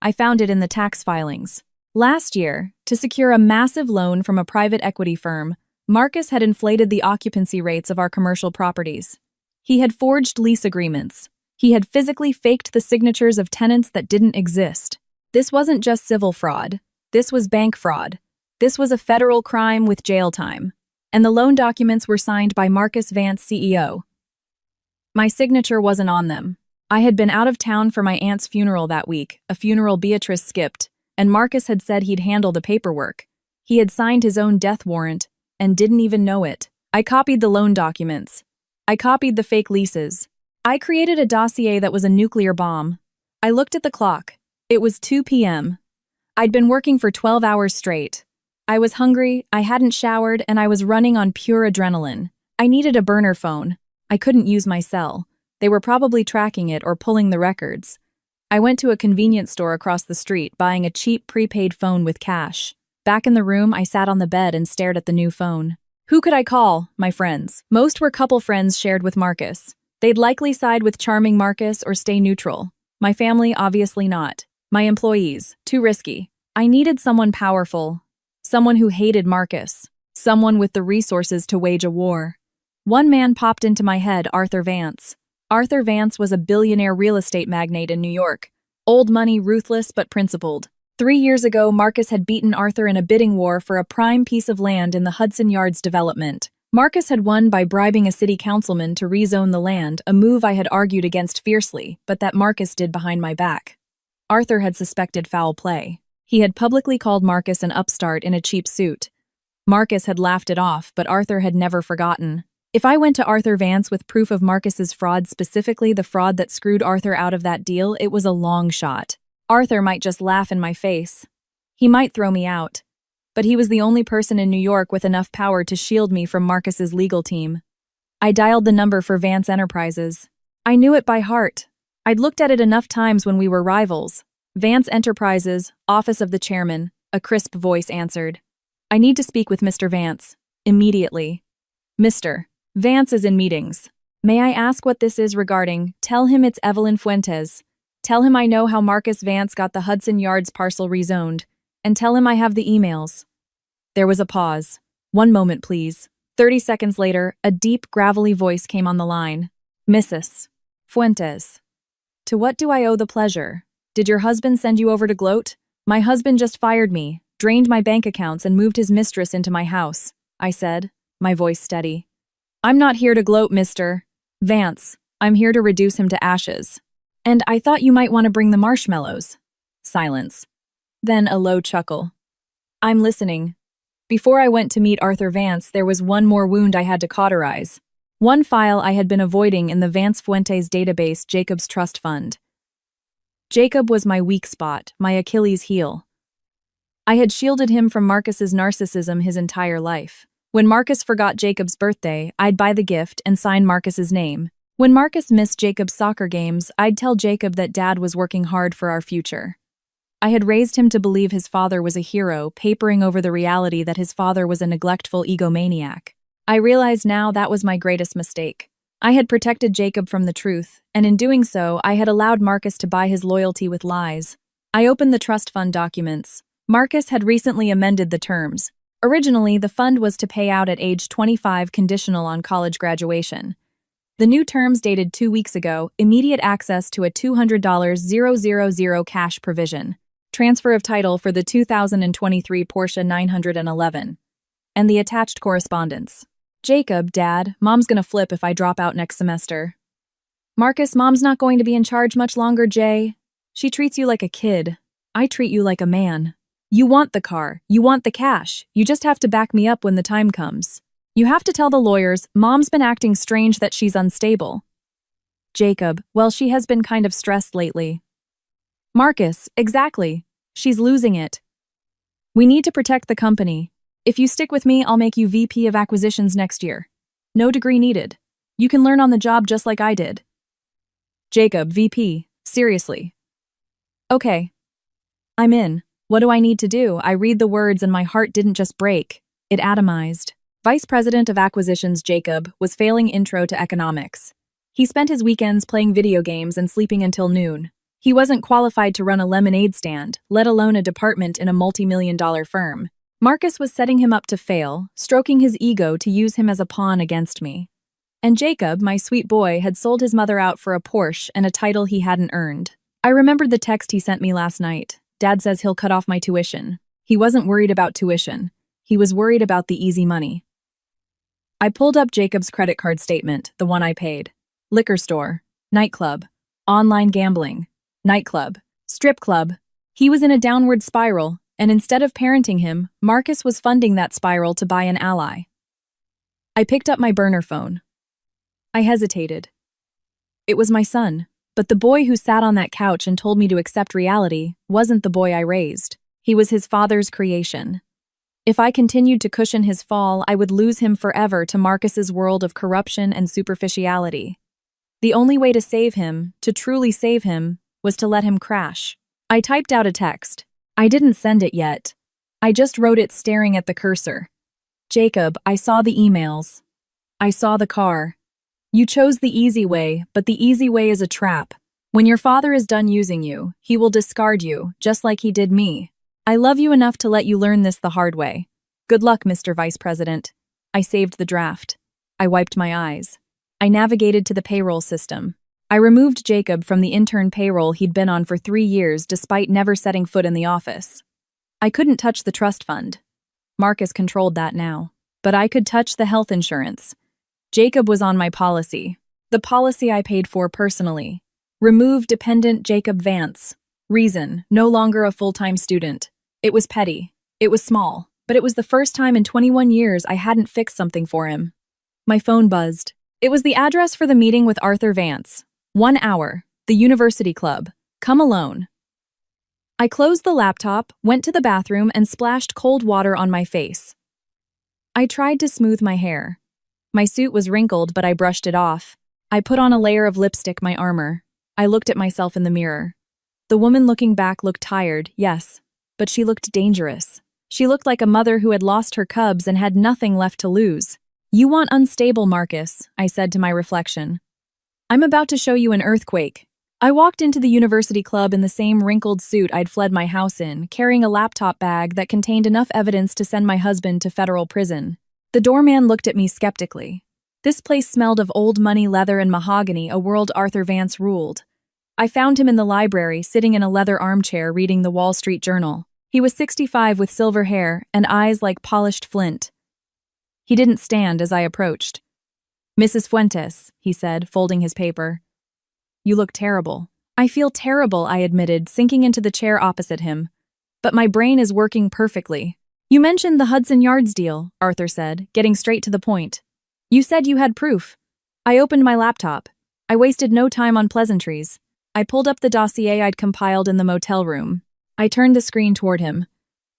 I found it in the tax filings. Last year, to secure a massive loan from a private equity firm, Marcus had inflated the occupancy rates of our commercial properties. He had forged lease agreements. He had physically faked the signatures of tenants that didn't exist. This wasn't just civil fraud. This was bank fraud. This was a federal crime with jail time. And the loan documents were signed by Marcus Vance, CEO. My signature wasn't on them. I had been out of town for my aunt's funeral that week, a funeral Beatrice skipped, and Marcus had said he'd handle the paperwork. He had signed his own death warrant and didn't even know it. I copied the loan documents. I copied the fake leases. I created a dossier that was a nuclear bomb. I looked at the clock. It was 2 p.m. I'd been working for 12 hours straight. I was hungry, I hadn't showered, and I was running on pure adrenaline. I needed a burner phone. I couldn't use my cell. They were probably tracking it or pulling the records. I went to a convenience store across the street, buying a cheap prepaid phone with cash. Back in the room, I sat on the bed and stared at the new phone. Who could I call? My friends. Most were couple friends shared with Marcus. They'd likely side with charming Marcus or stay neutral. My family, obviously not. My employees, too risky. I needed someone powerful. Someone who hated Marcus. Someone with the resources to wage a war. One man popped into my head, Arthur Vance. Arthur Vance was a billionaire real estate magnate in New York. Old money, ruthless but principled. 3 years ago, Marcus had beaten Arthur in a bidding war for a prime piece of land in the Hudson Yards development. Marcus had won by bribing a city councilman to rezone the land, a move I had argued against fiercely, but that Marcus did behind my back. Arthur had suspected foul play. He had publicly called Marcus an upstart in a cheap suit. Marcus had laughed it off, but Arthur had never forgotten. If I went to Arthur Vance with proof of Marcus's fraud, specifically the fraud that screwed Arthur out of that deal, it was a long shot. Arthur might just laugh in my face. He might throw me out. But he was the only person in New York with enough power to shield me from Marcus's legal team. I dialed the number for Vance Enterprises. I knew it by heart. I'd looked at it enough times when we were rivals. Vance Enterprises, office of the chairman, a crisp voice answered. I need to speak with Mr. Vance. Immediately. Mr. Vance is in meetings. May I ask what this is regarding? Tell him it's Evelyn Fuentes. Tell him I know how Marcus Vance got the Hudson Yards parcel rezoned. And tell him I have the emails. There was a pause. 1 moment, please. 30 seconds later, a deep, gravelly voice came on the line. Mrs. Fuentes. To what do I owe the pleasure? Did your husband send you over to gloat? My husband just fired me, drained my bank accounts, and moved his mistress into my house, I said, my voice steady. I'm not here to gloat, Mr. Vance. I'm here to reduce him to ashes. And I thought you might want to bring the marshmallows. Silence. Then a low chuckle. I'm listening. Before I went to meet Arthur Vance, there was one more wound I had to cauterize. One file I had been avoiding in the Vance Fuentes database, Jacob's Trust Fund. Jacob was my weak spot, my Achilles heel. I had shielded him from Marcus's narcissism his entire life. When Marcus forgot Jacob's birthday, I'd buy the gift and sign Marcus's name. When Marcus missed Jacob's soccer games, I'd tell Jacob that Dad was working hard for our future. I had raised him to believe his father was a hero, papering over the reality that his father was a neglectful egomaniac. I realized now that was my greatest mistake. I had protected Jacob from the truth, and in doing so, I had allowed Marcus to buy his loyalty with lies. I opened the trust fund documents. Marcus had recently amended the terms. Originally, the fund was to pay out at age 25 conditional on college graduation. The new terms dated 2 weeks ago, immediate access to a $200,000 cash provision, transfer of title for the 2023 Porsche 911, and the attached correspondence. Jacob, Dad, Mom's gonna flip if I drop out next semester. Marcus, Mom's not going to be in charge much longer, Jay. She treats you like a kid. I treat you like a man. You want the car, you want the cash, you just have to back me up when the time comes. You have to tell the lawyers, Mom's been acting strange that she's unstable. Jacob, well, she has been kind of stressed lately. Marcus, exactly. She's losing it. We need to protect the company. If you stick with me, I'll make you VP of Acquisitions next year. No degree needed. You can learn on the job just like I did. Jacob, VP, seriously. Okay. I'm in. What do I need to do? I read the words and my heart didn't just break. It atomized. Vice President of Acquisitions Jacob was failing intro to economics. He spent his weekends playing video games and sleeping until noon. He wasn't qualified to run a lemonade stand, let alone a department in a multi-million-dollar firm. Marcus was setting him up to fail, stroking his ego to use him as a pawn against me. And Jacob, my sweet boy, had sold his mother out for a Porsche and a title he hadn't earned. I remembered the text he sent me last night. Dad says he'll cut off my tuition. He wasn't worried about tuition. He was worried about the easy money. I pulled up Jacob's credit card statement, the one I paid. Liquor store, nightclub, online gambling, nightclub, strip club. He was in a downward spiral, and instead of parenting him, Marcus was funding that spiral to buy an ally. I picked up my burner phone. I hesitated. It was my son, but the boy who sat on that couch and told me to accept reality wasn't the boy I raised. He was his father's creation. If I continued to cushion his fall, I would lose him forever to Marcus's world of corruption and superficiality. The only way to save him, to truly save him, was to let him crash. I typed out a text. I didn't send it yet. I just wrote it staring at the cursor. Jacob, I saw the emails. I saw the car. You chose the easy way, but the easy way is a trap. When your father is done using you, he will discard you, just like he did me. I love you enough to let you learn this the hard way. Good luck, Mr. Vice President. I saved the draft. I wiped my eyes. I navigated to the payroll system. I removed Jacob from the intern payroll he'd been on for 3 years despite never setting foot in the office. I couldn't touch the trust fund. Marcus controlled that now. But I could touch the health insurance. Jacob was on my policy. The policy I paid for personally. Remove dependent Jacob Vance. Reason, no longer a full-time student. It was petty. It was small. But it was the first time in 21 years I hadn't fixed something for him. My phone buzzed. It was the address for the meeting with Arthur Vance. 1 hour. The University Club. Come alone. I closed the laptop, went to the bathroom, and splashed cold water on my face. I tried to smooth my hair. My suit was wrinkled, but I brushed it off. I put on a layer of lipstick, my armor. I looked at myself in the mirror. The woman looking back looked tired, yes, but she looked dangerous. She looked like a mother who had lost her cubs and had nothing left to lose. You want unstable, Marcus, I said to my reflection. I'm about to show you an earthquake. I walked into the University Club in the same wrinkled suit I'd fled my house in, carrying a laptop bag that contained enough evidence to send my husband to federal prison. The doorman looked at me skeptically. This place smelled of old money, leather, and mahogany, a world Arthur Vance ruled. I found him in the library, sitting in a leather armchair reading the Wall Street Journal. He was 65 with silver hair and eyes like polished flint. He didn't stand as I approached. Mrs. Fuentes, he said, folding his paper. You look terrible. I feel terrible, I admitted, sinking into the chair opposite him. But my brain is working perfectly. You mentioned the Hudson Yards deal, Arthur said, getting straight to the point. You said you had proof. I opened my laptop. I wasted no time on pleasantries. I pulled up the dossier I'd compiled in the motel room. I turned the screen toward him.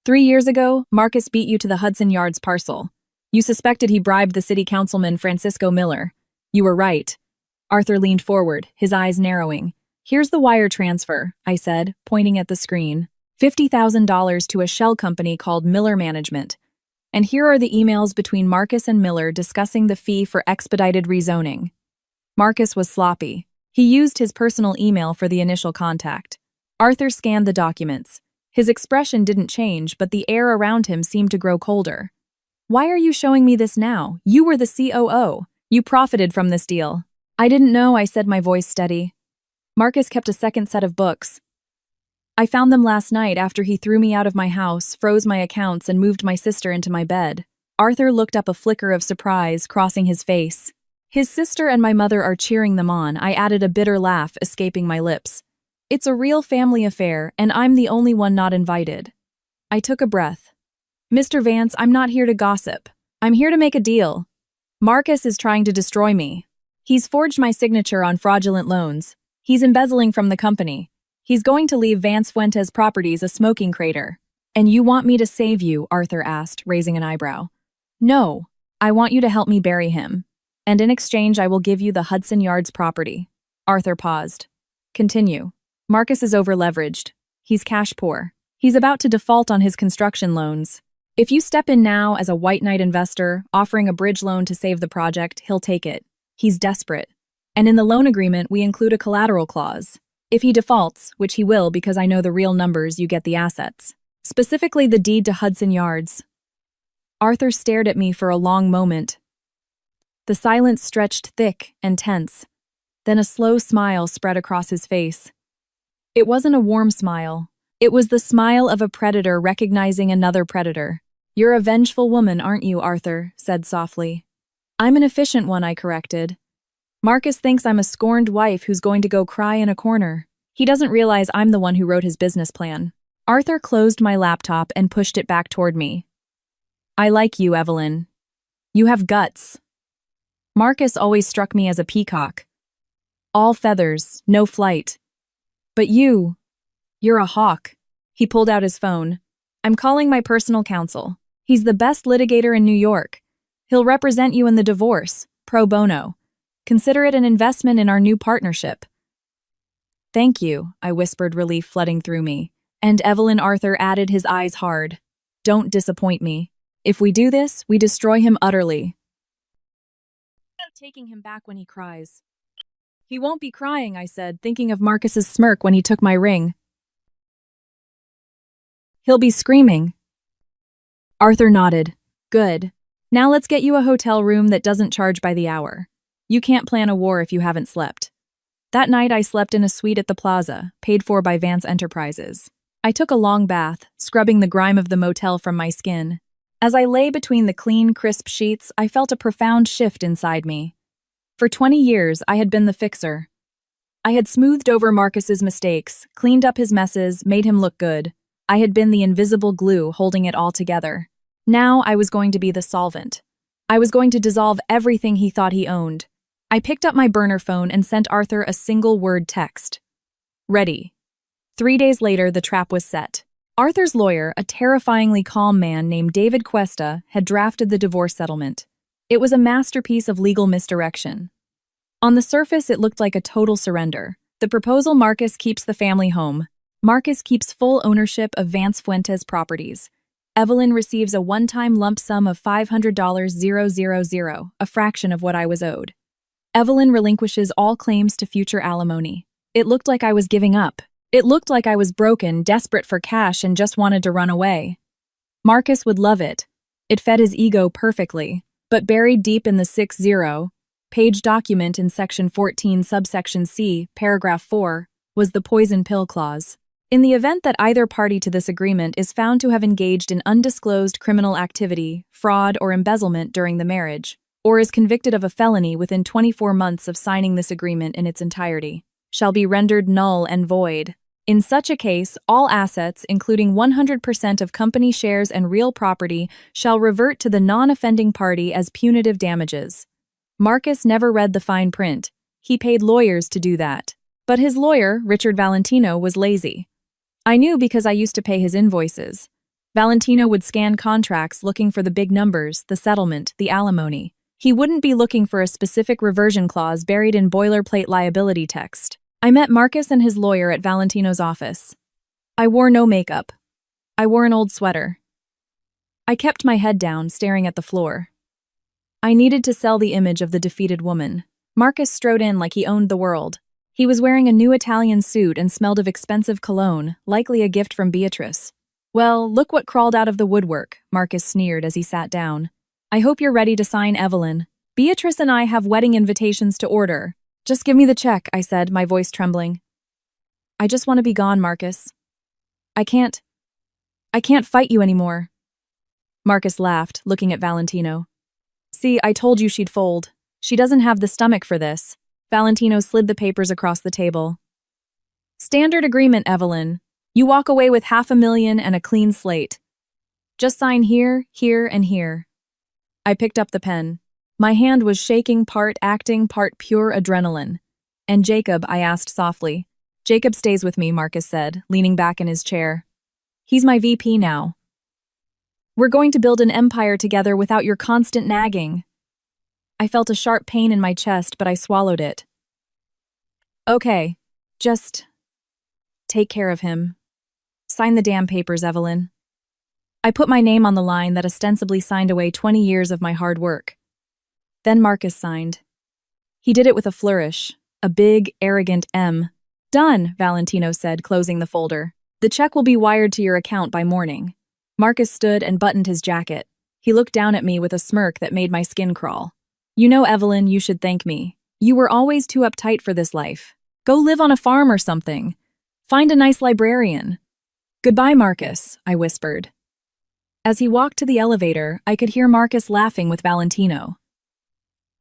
3 years ago, Marcus beat you to the Hudson Yards parcel. You suspected he bribed the city councilman Francisco Miller. You were right. Arthur leaned forward, his eyes narrowing. Here's the wire transfer, I said, pointing at the screen. $50,000 to a shell company called Miller Management. And here are the emails between Marcus and Miller discussing the fee for expedited rezoning. Marcus was sloppy. He used his personal email for the initial contact. Arthur scanned the documents. His expression didn't change, but the air around him seemed to grow colder. Why are you showing me this now? You were the COO. You profited from this deal. I didn't know, I said, my voice steady. Marcus kept a second set of books. I found them last night after he threw me out of my house, froze my accounts, and moved my sister into my bed. Arthur looked up, a flicker of surprise crossing his face. His sister and my mother are cheering them on, I added, a bitter laugh escaping my lips. It's a real family affair, and I'm the only one not invited. I took a breath. Mr. Vance, I'm not here to gossip. I'm here to make a deal. Marcus is trying to destroy me. He's forged my signature on fraudulent loans. He's embezzling from the company. He's going to leave Vance Fuentes Properties a smoking crater. And you want me to save you? Arthur asked, raising an eyebrow. No, I want you to help me bury him. And in exchange, I will give you the Hudson Yards property. Arthur paused. Continue. Marcus is over-leveraged. He's cash poor. He's about to default on his construction loans. If you step in now as a white knight investor, offering a bridge loan to save the project, he'll take it. He's desperate. And in the loan agreement, we include a collateral clause. If he defaults, which he will because I know the real numbers, you get the assets. Specifically the deed to Hudson Yards. Arthur stared at me for a long moment. The silence stretched thick and tense. Then a slow smile spread across his face. It wasn't a warm smile. It was the smile of a predator recognizing another predator. You're a vengeful woman, aren't you, Arthur? Said softly. I'm an efficient one, I corrected. Marcus thinks I'm a scorned wife who's going to go cry in a corner. He doesn't realize I'm the one who wrote his business plan. Arthur closed my laptop and pushed it back toward me. I like you, Evelyn. You have guts. Marcus always struck me as a peacock. All feathers, no flight. But you're a hawk. He pulled out his phone. I'm calling my personal counsel. He's the best litigator in New York. He'll represent you in the divorce, pro bono. Consider it an investment in our new partnership. Thank you, I whispered, relief flooding through me. And Evelyn, Arthur added, his eyes hard. Don't disappoint me. If we do this, we destroy him utterly. I'm taking him back when he cries. He won't be crying, I said, thinking of Marcus's smirk when he took my ring. He'll be screaming. Arthur nodded. Good. Now let's get you a hotel room that doesn't charge by the hour. You can't plan a war if you haven't slept. That night I slept in a suite at the Plaza, paid for by Vance Enterprises. I took a long bath, scrubbing the grime of the motel from my skin. As I lay between the clean, crisp sheets, I felt a profound shift inside me. For 20 years, I had been the fixer. I had smoothed over Marcus's mistakes, cleaned up his messes, made him look good. I had been the invisible glue holding it all together. Now I was going to be the solvent. I was going to dissolve everything he thought he owned. I picked up my burner phone and sent Arthur a single-word text. Ready. 3 days later, the trap was set. Arthur's lawyer, a terrifyingly calm man named David Cuesta, had drafted the divorce settlement. It was a masterpiece of legal misdirection. On the surface, it looked like a total surrender. The proposal: Marcus keeps the family home. Marcus keeps full ownership of Vance Fuentes Properties. Evelyn receives a one-time lump sum of $500,000, a fraction of what I was owed. Evelyn relinquishes all claims to future alimony. It looked like I was giving up. It looked like I was broken, desperate for cash, and just wanted to run away. Marcus would love it. It fed his ego perfectly. But buried deep in the 60-page document in Section 14, subsection C, paragraph 4, was the poison pill clause. In the event that either party to this agreement is found to have engaged in undisclosed criminal activity, fraud, or embezzlement during the marriage, or is convicted of a felony within 24 months of signing this agreement in its entirety, shall be rendered null and void. In such a case, all assets, including 100% of company shares and real property, shall revert to the non-offending party as punitive damages. Marcus never read the fine print. He paid lawyers to do that. But his lawyer, Richard Valentino, was lazy. I knew because I used to pay his invoices. Valentino would scan contracts looking for the big numbers, the settlement, the alimony. He wouldn't be looking for a specific reversion clause buried in boilerplate liability text. I met Marcus and his lawyer at Valentino's office. I wore no makeup. I wore an old sweater. I kept my head down, staring at the floor. I needed to sell the image of the defeated woman. Marcus strode in like he owned the world. He was wearing a new Italian suit and smelled of expensive cologne, likely a gift from Beatrice. Well, look what crawled out of the woodwork, Marcus sneered as he sat down. I hope you're ready to sign, Evelyn. Beatrice and I have wedding invitations to order. Just give me the check, I said, my voice trembling. I just want to be gone, Marcus. I can't fight you anymore. Marcus laughed, looking at Valentino. See, I told you she'd fold. She doesn't have the stomach for this. Valentino slid the papers across the table. Standard agreement, Evelyn. You walk away with $500,000 and a clean slate. Just sign here, here, and here. I picked up the pen. My hand was shaking, part acting, part pure adrenaline. And Jacob, I asked softly. Jacob stays with me, Marcus said, leaning back in his chair. He's my VP now. We're going to build an empire together without your constant nagging. I felt a sharp pain in my chest, but I swallowed it. Okay, just take care of him. Sign the damn papers, Evelyn. I put my name on the line that ostensibly signed away 20 years of my hard work. Then Marcus signed. He did it with a flourish, a big, arrogant M. Done, Valentino said, closing the folder. The check will be wired to your account by morning. Marcus stood and buttoned his jacket. He looked down at me with a smirk that made my skin crawl. You know, Evelyn, you should thank me. You were always too uptight for this life. Go live on a farm or something. Find a nice librarian. Goodbye, Marcus, I whispered. As he walked to the elevator, I could hear Marcus laughing with Valentino.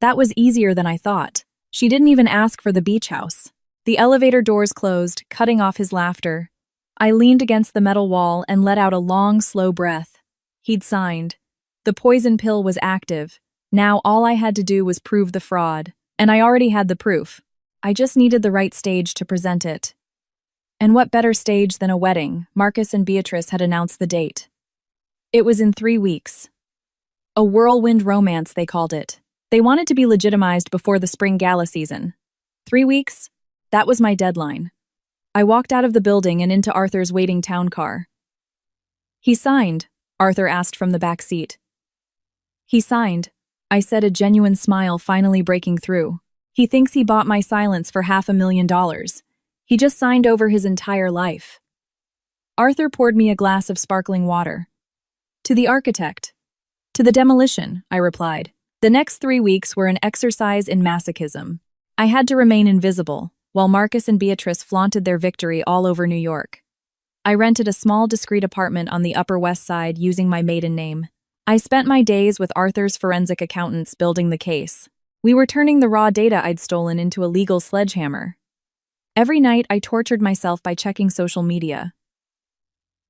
That was easier than I thought. She didn't even ask for the beach house. The elevator doors closed, cutting off his laughter. I leaned against the metal wall and let out a long, slow breath. He'd signed. The poison pill was active. Now all I had to do was prove the fraud. And I already had the proof. I just needed the right stage to present it. And what better stage than a wedding? Marcus and Beatrice had announced the date. It was in 3 weeks. A whirlwind romance, they called it. They wanted to be legitimized before the spring gala season. 3 weeks? That was my deadline. I walked out of the building and into Arthur's waiting town car. He signed, Arthur asked from the back seat. He signed, I said, a genuine smile finally breaking through. He thinks he bought my silence for $500,000. He just signed over his entire life. Arthur poured me a glass of sparkling water. To the architect. To the demolition, I replied. The next 3 weeks were an exercise in masochism. I had to remain invisible, while Marcus and Beatrice flaunted their victory all over New York. I rented a small, discreet apartment on the Upper West Side using my maiden name. I spent my days with Arthur's forensic accountants building the case. We were turning the raw data I'd stolen into a legal sledgehammer. Every night, I tortured myself by checking social media.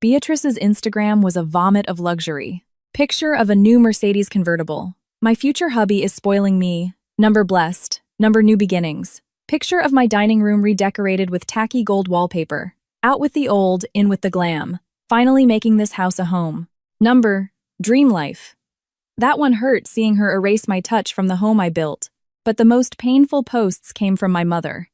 Beatrice's Instagram was a vomit of luxury. Picture of a new Mercedes convertible. My future hubby is spoiling me. Number blessed. Number new beginnings. Picture of my dining room redecorated with tacky gold wallpaper. Out with the old, in with the glam. Finally making this house a home. Number, dream life. That one hurt, seeing her erase my touch from the home I built. But the most painful posts came from my mother.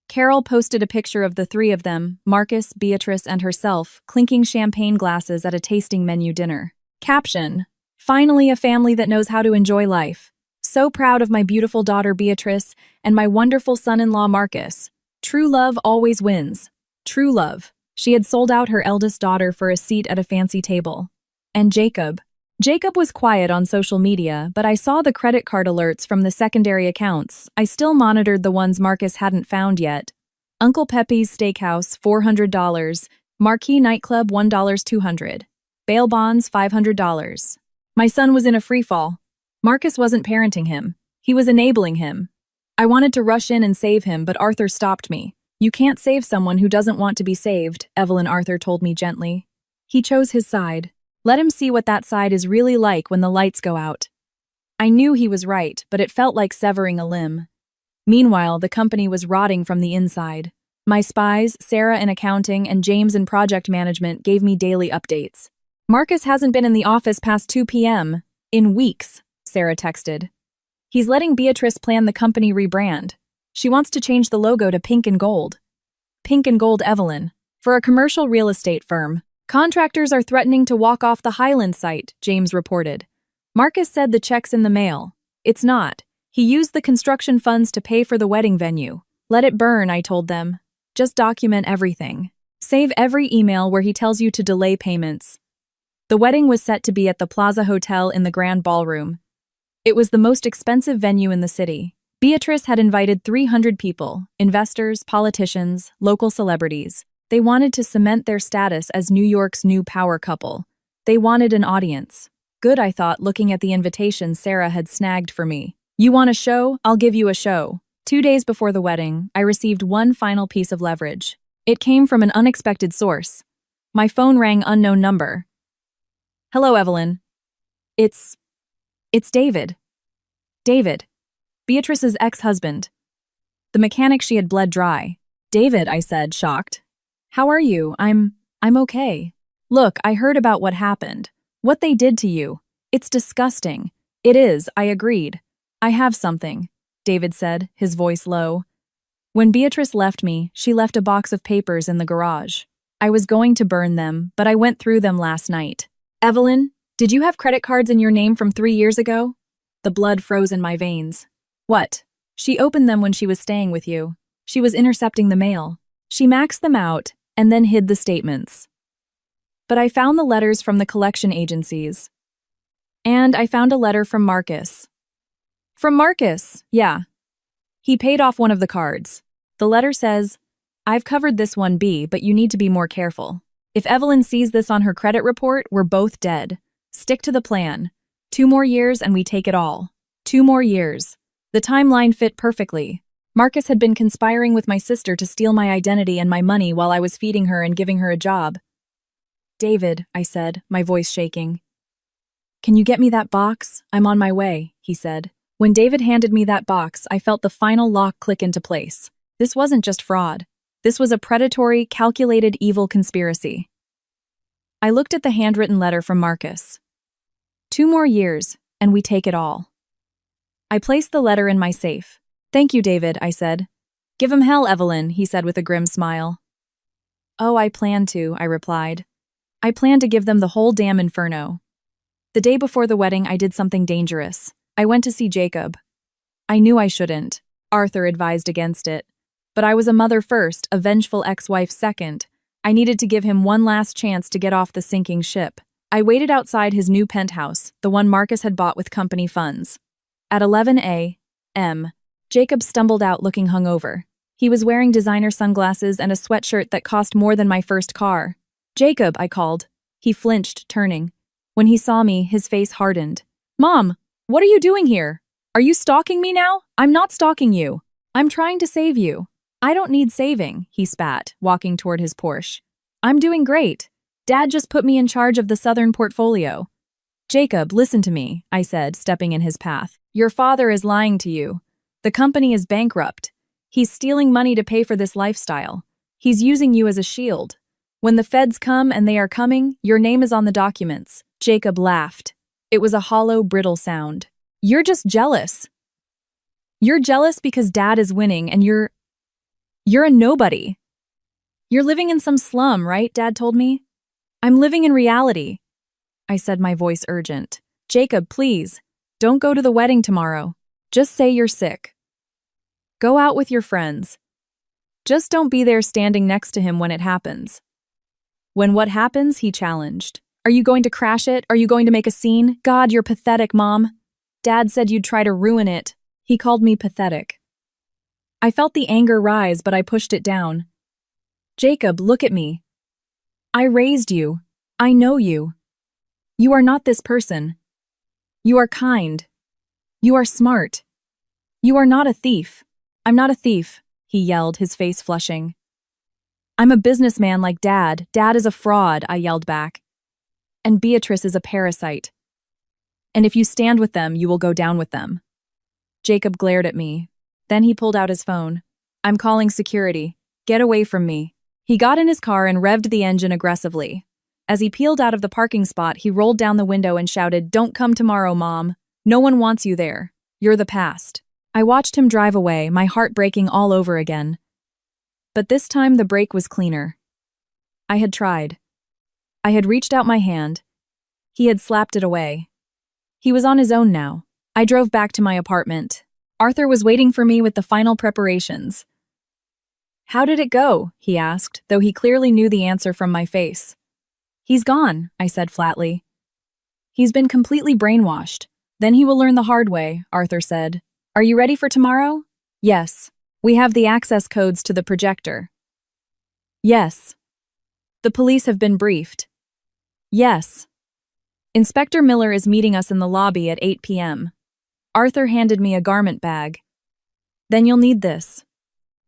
Carol posted a picture of the three of them, Marcus, Beatrice, and herself, clinking champagne glasses at a tasting menu dinner. Caption: finally a family that knows how to enjoy life. So proud of my beautiful daughter Beatrice and my wonderful son-in-law Marcus. True love always wins. True love. She had sold out her eldest daughter for a seat at a fancy table. And Jacob. Jacob was quiet on social media, but I saw the credit card alerts from the secondary accounts. I still monitored the ones Marcus hadn't found yet. Uncle Pepe's Steakhouse, $400. Marquee Nightclub, $1.200. Bail bonds, $500. My son was in a freefall. Marcus wasn't parenting him. He was enabling him. I wanted to rush in and save him, but Arthur stopped me. You can't save someone who doesn't want to be saved, Evelyn Arthur told me gently. He chose his side. Let him see what that side is really like when the lights go out. I knew he was right, but it felt like severing a limb. Meanwhile, the company was rotting from the inside. My spies, Sarah in accounting and James in project management, gave me daily updates. Marcus hasn't been in the office past 2 p.m. in weeks, Sarah texted. He's letting Beatrice plan the company rebrand. She wants to change the logo to pink and gold. Pink and Gold Evelyn. For a commercial real estate firm. Contractors are threatening to walk off the Highland site, James reported. Marcus said the check's in the mail. It's not. He used the construction funds to pay for the wedding venue. Let it burn, I told them. Just document everything. Save every email where he tells you to delay payments. The wedding was set to be at the Plaza Hotel in the Grand Ballroom. It was the most expensive venue in the city. Beatrice had invited 300 people, investors, politicians, local celebrities. They wanted to cement their status as New York's new power couple. They wanted an audience. Good, I thought, looking at the invitation Sarah had snagged for me. You want a show? I'll give you a show. 2 days before the wedding, I received one final piece of leverage. It came from an unexpected source. My phone rang unknown number. Hello, Evelyn. It's David. David. Beatrice's ex-husband. The mechanic she had bled dry. David, I said, shocked. How are you? I'm okay. Look, I heard about what happened. What they did to you. It's disgusting. It is, I agreed. I have something, David said, his voice low. When Beatrice left me, she left a box of papers in the garage. I was going to burn them, but I went through them last night. Evelyn, did you have credit cards in your name from 3 years ago? The blood froze in my veins. What? She opened them when she was staying with you. She was intercepting the mail. She maxed them out and then hid the statements. But I found the letters from the collection agencies. And I found a letter from Marcus. From Marcus, yeah. He paid off one of the cards. The letter says, I've covered this one, B, but you need to be more careful. If Evelyn sees this on her credit report, we're both dead. Stick to the plan. 2 more years and we take it all. 2 more years. The timeline fit perfectly. Marcus had been conspiring with my sister to steal my identity and my money while I was feeding her and giving her a job. David, I said, my voice shaking. Can you get me that box? I'm on my way, he said. When David handed me that box, I felt the final lock click into place. This wasn't just fraud. This was a predatory, calculated evil conspiracy. I looked at the handwritten letter from Marcus. 2 more years, and we take it all. I placed the letter in my safe. Thank you, David, I said. Give him hell, Evelyn, he said with a grim smile. Oh, I plan to, I replied. I plan to give them the whole damn inferno. The day before the wedding, I did something dangerous. I went to see Jacob. I knew I shouldn't. Arthur advised against it. But I was a mother first, a vengeful ex-wife second. I needed to give him one last chance to get off the sinking ship. I waited outside his new penthouse, the one Marcus had bought with company funds. At 11 a.m., Jacob stumbled out looking hungover. He was wearing designer sunglasses and a sweatshirt that cost more than my first car. Jacob, I called. He flinched, turning. When he saw me, his face hardened. Mom, what are you doing here? Are you stalking me now? I'm not stalking you. I'm trying to save you. I don't need saving, he spat, walking toward his Porsche. I'm doing great. Dad just put me in charge of the Southern portfolio. Jacob, listen to me, I said, stepping in his path. Your father is lying to you. The company is bankrupt. He's stealing money to pay for this lifestyle. He's using you as a shield. When the feds come, and they are coming, your name is on the documents. Jacob laughed. It was a hollow, brittle sound. You're just jealous. You're jealous because Dad is winning and you're a nobody. You're living in some slum, right? Dad told me. I'm living in reality. I said, my voice urgent. Jacob, please, don't go to the wedding tomorrow. Just say you're sick. Go out with your friends. Just don't be there standing next to him when it happens. When what happens, he challenged. Are you going to crash it? Are you going to make a scene? God, you're pathetic, Mom. Dad said you'd try to ruin it. He called me pathetic. I felt the anger rise, but I pushed it down. Jacob, look at me. I raised you. I know you. You are not this person. You are kind. You are smart. You are not a thief. I'm not a thief, he yelled, his face flushing. I'm a businessman like Dad. Dad is a fraud, I yelled back. And Beatrice is a parasite. And if you stand with them, you will go down with them. Jacob glared at me. Then he pulled out his phone. I'm calling security. Get away from me. He got in his car and revved the engine aggressively. As he peeled out of the parking spot, he rolled down the window and shouted, Don't come tomorrow, Mom. No one wants you there. You're the past. I watched him drive away, my heart breaking all over again. But this time the break was cleaner. I had tried. I had reached out my hand. He had slapped it away. He was on his own now. I drove back to my apartment. Arthur was waiting for me with the final preparations. How did it go? He asked, though he clearly knew the answer from my face. He's gone, I said flatly. He's been completely brainwashed. Then he will learn the hard way, Arthur said. Are you ready for tomorrow? Yes. We have the access codes to the projector. Yes. The police have been briefed. Yes. Inspector Miller is meeting us in the lobby at 8 p.m. Arthur handed me a garment bag. Then you'll need this.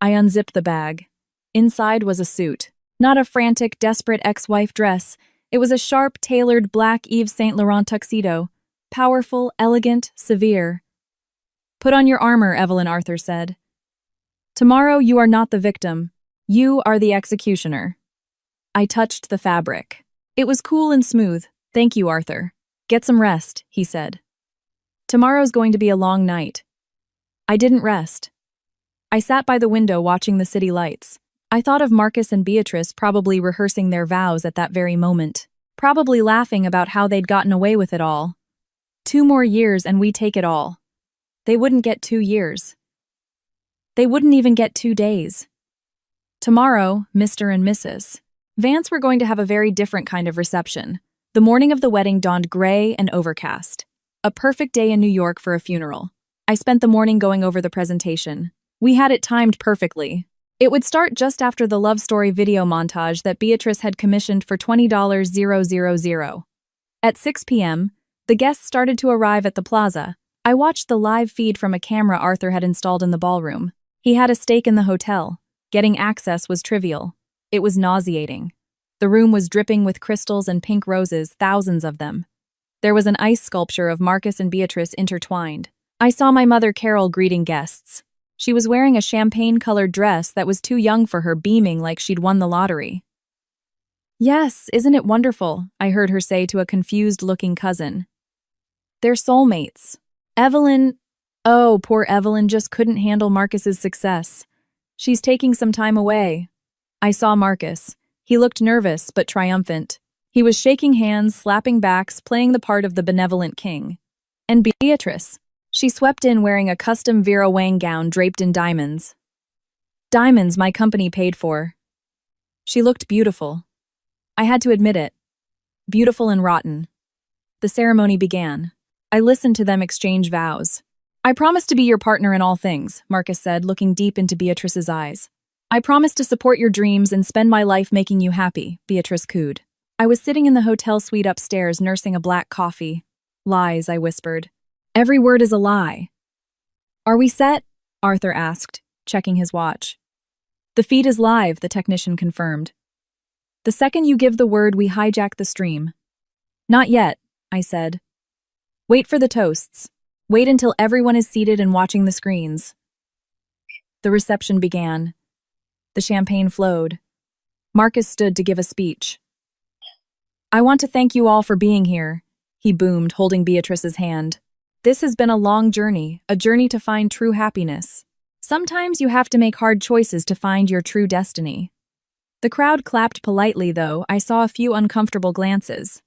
I unzipped the bag. Inside was a suit. Not a frantic, desperate ex-wife dress. It was a sharp, tailored black Yves Saint Laurent tuxedo. Powerful, elegant, severe. Put on your armor, Evelyn, Arthur said. Tomorrow you are not the victim. You are the executioner. I touched the fabric. It was cool and smooth. Thank you, Arthur. Get some rest, he said. Tomorrow's going to be a long night. I didn't rest. I sat by the window watching the city lights. I thought of Marcus and Beatrice probably rehearsing their vows at that very moment, probably laughing about how they'd gotten away with it all. 2 more years and we take it all. They wouldn't get 2 years. They wouldn't even get 2 days. Tomorrow, Mr. and Mrs. Vance were going to have a very different kind of reception. The morning of the wedding dawned gray and overcast. A perfect day in New York for a funeral. I spent the morning going over the presentation. We had it timed perfectly. It would start just after the love story video montage that Beatrice had commissioned for $20,000. At 6 p.m., the guests started to arrive at the plaza. I watched the live feed from a camera Arthur had installed in the ballroom. He had a stake in the hotel. Getting access was trivial. It was nauseating. The room was dripping with crystals and pink roses, thousands of them. There was an ice sculpture of Marcus and Beatrice intertwined. I saw my mother Carol greeting guests. She was wearing a champagne-colored dress that was too young for her, beaming like she'd won the lottery. Yes, isn't it wonderful? I heard her say to a confused-looking cousin. They're soulmates. Evelyn, oh, poor Evelyn just couldn't handle Marcus's success. She's taking some time away. I saw Marcus. He looked nervous but triumphant. He was shaking hands, slapping backs, playing the part of the benevolent king. And Beatrice. She swept in wearing a custom Vera Wang gown draped in diamonds. Diamonds my company paid for. She looked beautiful. I had to admit it. Beautiful and rotten. The ceremony began. I listened to them exchange vows. I promise to be your partner in all things, Marcus said, looking deep into Beatrice's eyes. I promise to support your dreams and spend my life making you happy, Beatrice cooed. I was sitting in the hotel suite upstairs nursing a black coffee. Lies, I whispered. Every word is a lie. Are we set? Arthur asked, checking his watch. The feed is live, the technician confirmed. The second you give the word, we hijack the stream. Not yet, I said. Wait for the toasts. Wait until everyone is seated and watching the screens. The reception began. The champagne flowed. Marcus stood to give a speech. I want to thank you all for being here, he boomed, holding Beatrice's hand. This has been a long journey, a journey to find true happiness. Sometimes you have to make hard choices to find your true destiny. The crowd clapped politely, though I saw a few uncomfortable glances.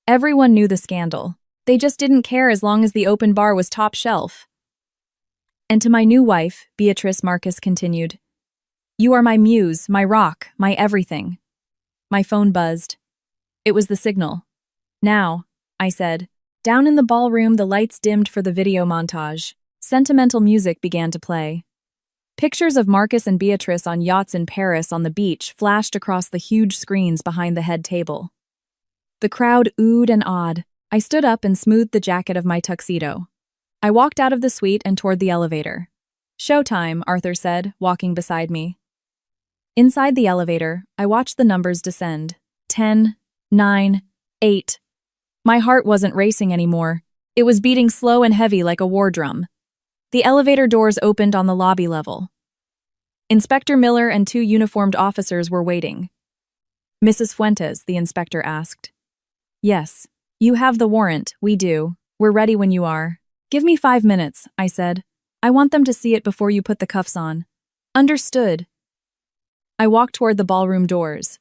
Everyone knew the scandal. They just didn't care as long as the open bar was top shelf. And to my new wife, Beatrice, Marcus continued. You are my muse, my rock, my everything. My phone buzzed. It was the signal. Now, I said. Down in the ballroom, the lights dimmed for the video montage. Sentimental music began to play. Pictures of Marcus and Beatrice on yachts in Paris on the beach flashed across the huge screens behind the head table. The crowd oohed and awed. I stood up and smoothed the jacket of my tuxedo. I walked out of the suite and toward the elevator. Showtime, Arthur said, walking beside me. Inside the elevator, I watched the numbers descend. 10, 9, 8. My heart wasn't racing anymore. It was beating slow and heavy like a war drum. The elevator doors opened on the lobby level. Inspector Miller and 2 uniformed officers were waiting. Mrs. Fuentes, the inspector asked. Yes. You have the warrant, we do. We're ready when you are. Give me 5 minutes, I said. I want them to see it before you put the cuffs on. Understood. I walked toward the ballroom doors.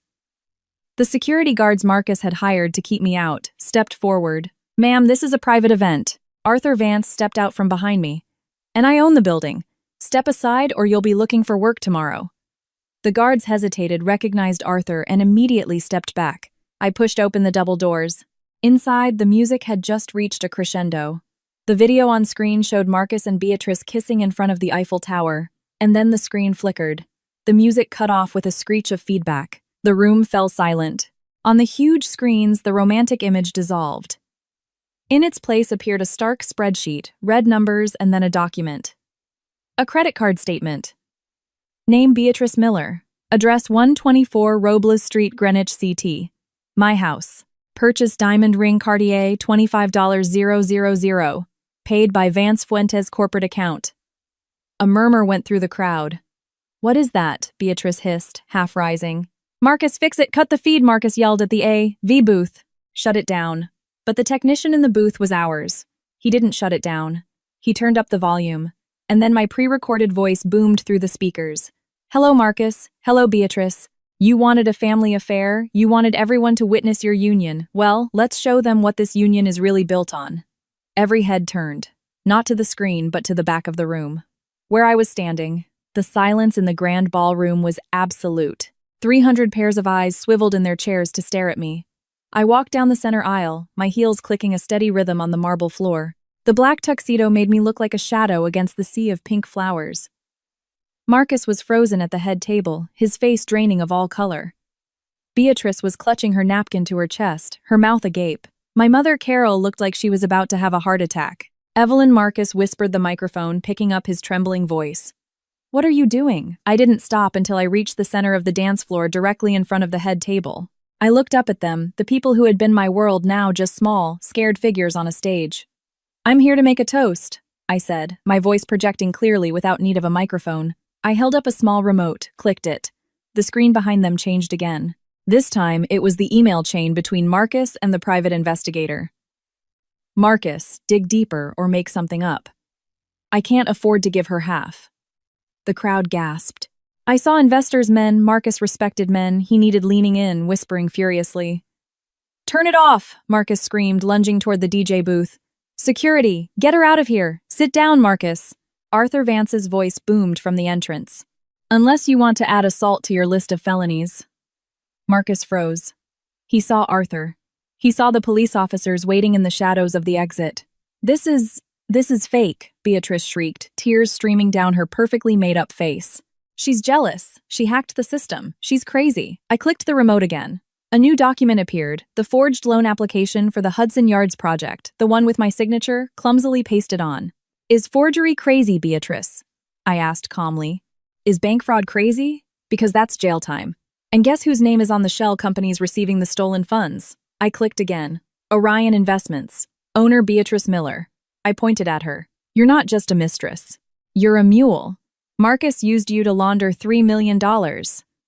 The security guards Marcus had hired to keep me out stepped forward. Ma'am, this is a private event. Arthur Vance stepped out from behind me. And I own the building. Step aside or you'll be looking for work tomorrow. The guards hesitated, recognized Arthur, and immediately stepped back. I pushed open the double doors. Inside, the music had just reached a crescendo. The video on screen showed Marcus and Beatrice kissing in front of the Eiffel Tower, and then the screen flickered. The music cut off with a screech of feedback. The room fell silent. On the huge screens, the romantic image dissolved. In its place appeared a stark spreadsheet, red numbers, and then a document. A credit card statement. Name Beatrice Miller. Address 124 Robles Street, Greenwich, CT. My house. Purchase diamond ring Cartier $25,000. Paid by Vance Fuentes corporate account. A murmur went through the crowd. What is that? Beatrice hissed, half rising. Marcus, fix it! Cut the feed! Marcus yelled at the AV booth. Shut it down. But the technician in the booth was ours. He didn't shut it down. He turned up the volume. And then my pre-recorded voice boomed through the speakers. Hello, Marcus. Hello, Beatrice. You wanted a family affair. You wanted everyone to witness your union. Well, let's show them what this union is really built on. Every head turned. Not to the screen, but to the back of the room. Where I was standing, the silence in the grand ballroom was absolute. 300 pairs of eyes swiveled in their chairs to stare at me. I walked down the center aisle, my heels clicking a steady rhythm on the marble floor. The black tuxedo made me look like a shadow against the sea of pink flowers. Marcus was frozen at the head table, his face draining of all color. Beatrice was clutching her napkin to her chest, her mouth agape. My mother, Carol, looked like she was about to have a heart attack. Evelyn Marcus whispered the microphone, picking up his trembling voice. What are you doing? I didn't stop until I reached the center of the dance floor directly in front of the head table. I looked up at them, the people who had been my world now just small, scared figures on a stage. I'm here to make a toast, I said, my voice projecting clearly without need of a microphone. I held up a small remote, clicked it. The screen behind them changed again. This time, it was the email chain between Marcus and the private investigator. Marcus, dig deeper or make something up. I can't afford to give her half. The crowd gasped. I saw investors' men, Marcus respected men, he needed leaning in, whispering furiously. Turn it off, Marcus screamed, lunging toward the DJ booth. Security, get her out of here. Sit down, Marcus. Arthur Vance's voice boomed from the entrance. Unless you want to add assault to your list of felonies. Marcus froze. He saw Arthur. He saw the police officers waiting in the shadows of the exit. This is fake, Beatrice shrieked, tears streaming down her perfectly made-up face. She's jealous. She hacked the system. She's crazy. I clicked the remote again. A new document appeared, the forged loan application for the Hudson Yards project, the one with my signature, clumsily pasted on. Is forgery crazy, Beatrice? I asked calmly. Is bank fraud crazy? Because that's jail time. And guess whose name is on the shell companies receiving the stolen funds? I clicked again. Orion Investments. Owner Beatrice Miller. I pointed at her. You're not just a mistress. You're a mule. Marcus used you to launder $3 million.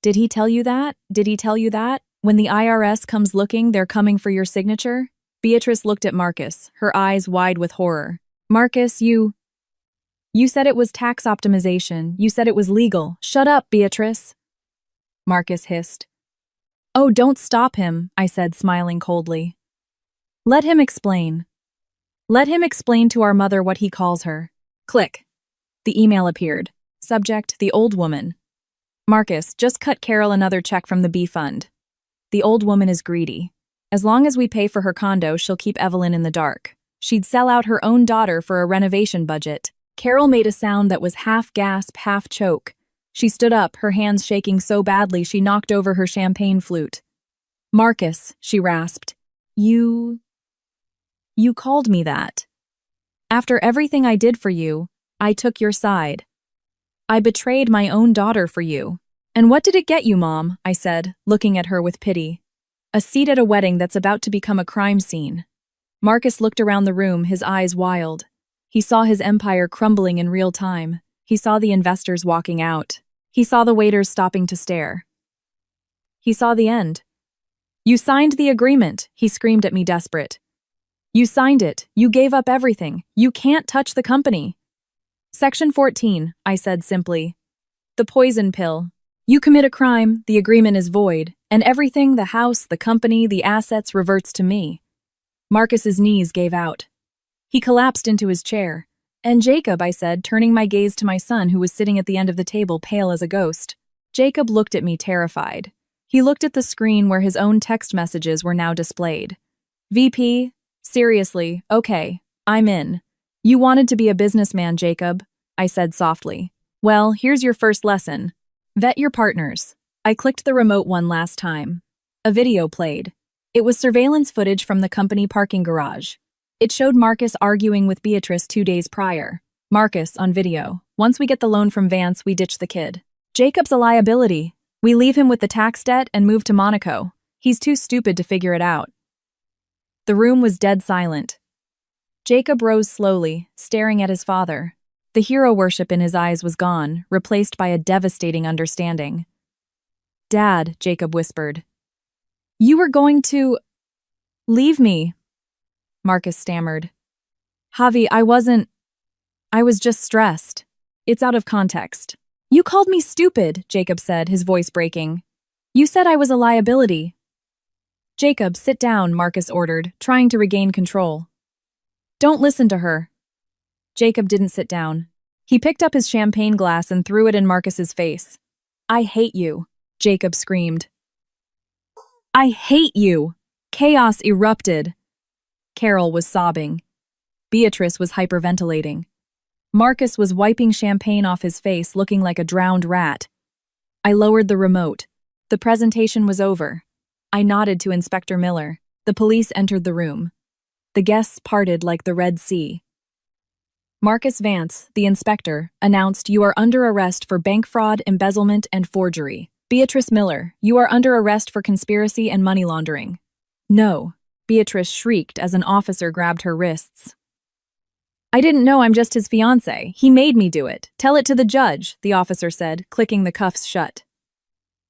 Did he tell you that? Did he tell you that? When the IRS comes looking, they're coming for your signature? Beatrice looked at Marcus, her eyes wide with horror. Marcus, you said it was tax optimization. You said it was legal. Shut up, Beatrice. Marcus hissed. Oh, don't stop him, I said, smiling coldly. Let him explain. Let him explain to our mother what he calls her. Click. The email appeared. Subject, the old woman. Marcus, just cut Carol another check from the B fund. The old woman is greedy. As long as we pay for her condo, she'll keep Evelyn in the dark. She'd sell out her own daughter for a renovation budget. Carol made a sound that was half gasp, half choke. She stood up, her hands shaking so badly she knocked over her champagne flute. Marcus, she rasped. You called me that. After everything I did for you, I took your side. I betrayed my own daughter for you. And what did it get you, Mom? I said, looking at her with pity. A seat at a wedding that's about to become a crime scene. Marcus looked around the room, his eyes wild. He saw his empire crumbling in real time. He saw the investors walking out. He saw the waiters stopping to stare. He saw the end. You signed the agreement, he screamed at me desperate. You signed it. You gave up everything. You can't touch the company. Section 14, I said simply. The poison pill. You commit a crime, the agreement is void, and everything, the house, the company, the assets, reverts to me. Marcus's knees gave out. He collapsed into his chair. And Jacob, I said, turning my gaze to my son who was sitting at the end of the table, pale as a ghost. Jacob looked at me terrified. He looked at the screen where his own text messages were now displayed. VP, seriously, okay, I'm in. You wanted to be a businessman, Jacob, I said softly. Well, here's your first lesson. Vet your partners. I clicked the remote one last time. A video played. It was surveillance footage from the company parking garage. It showed Marcus arguing with Beatrice 2 days prior. Marcus, on video. Once we get the loan from Vance, we ditch the kid. Jacob's a liability. We leave him with the tax debt and move to Monaco. He's too stupid to figure it out. The room was dead silent. Jacob rose slowly, staring at his father. The hero worship in his eyes was gone, replaced by a devastating understanding. Dad, Jacob whispered. You were going to leave me. Marcus stammered. Javi, I was just stressed. It's out of context. You called me stupid, Jacob said, his voice breaking. You said I was a liability. Jacob, sit down, Marcus ordered, trying to regain control. Don't listen to her. Jacob didn't sit down. He picked up his champagne glass and threw it in Marcus's face. I hate you, Jacob screamed. I hate you. Chaos erupted. Carol was sobbing. Beatrice was hyperventilating. Marcus was wiping champagne off his face, looking like a drowned rat. I lowered the remote. The presentation was over. I nodded to Inspector Miller. The police entered the room. The guests parted like the Red Sea. Marcus Vance, the inspector, announced, you are under arrest for bank fraud, embezzlement, and forgery. Beatrice Miller, you are under arrest for conspiracy and money laundering. No, Beatrice shrieked as an officer grabbed her wrists. I didn't know, I'm just his fiancé. He made me do it. Tell it to the judge, the officer said, clicking the cuffs shut.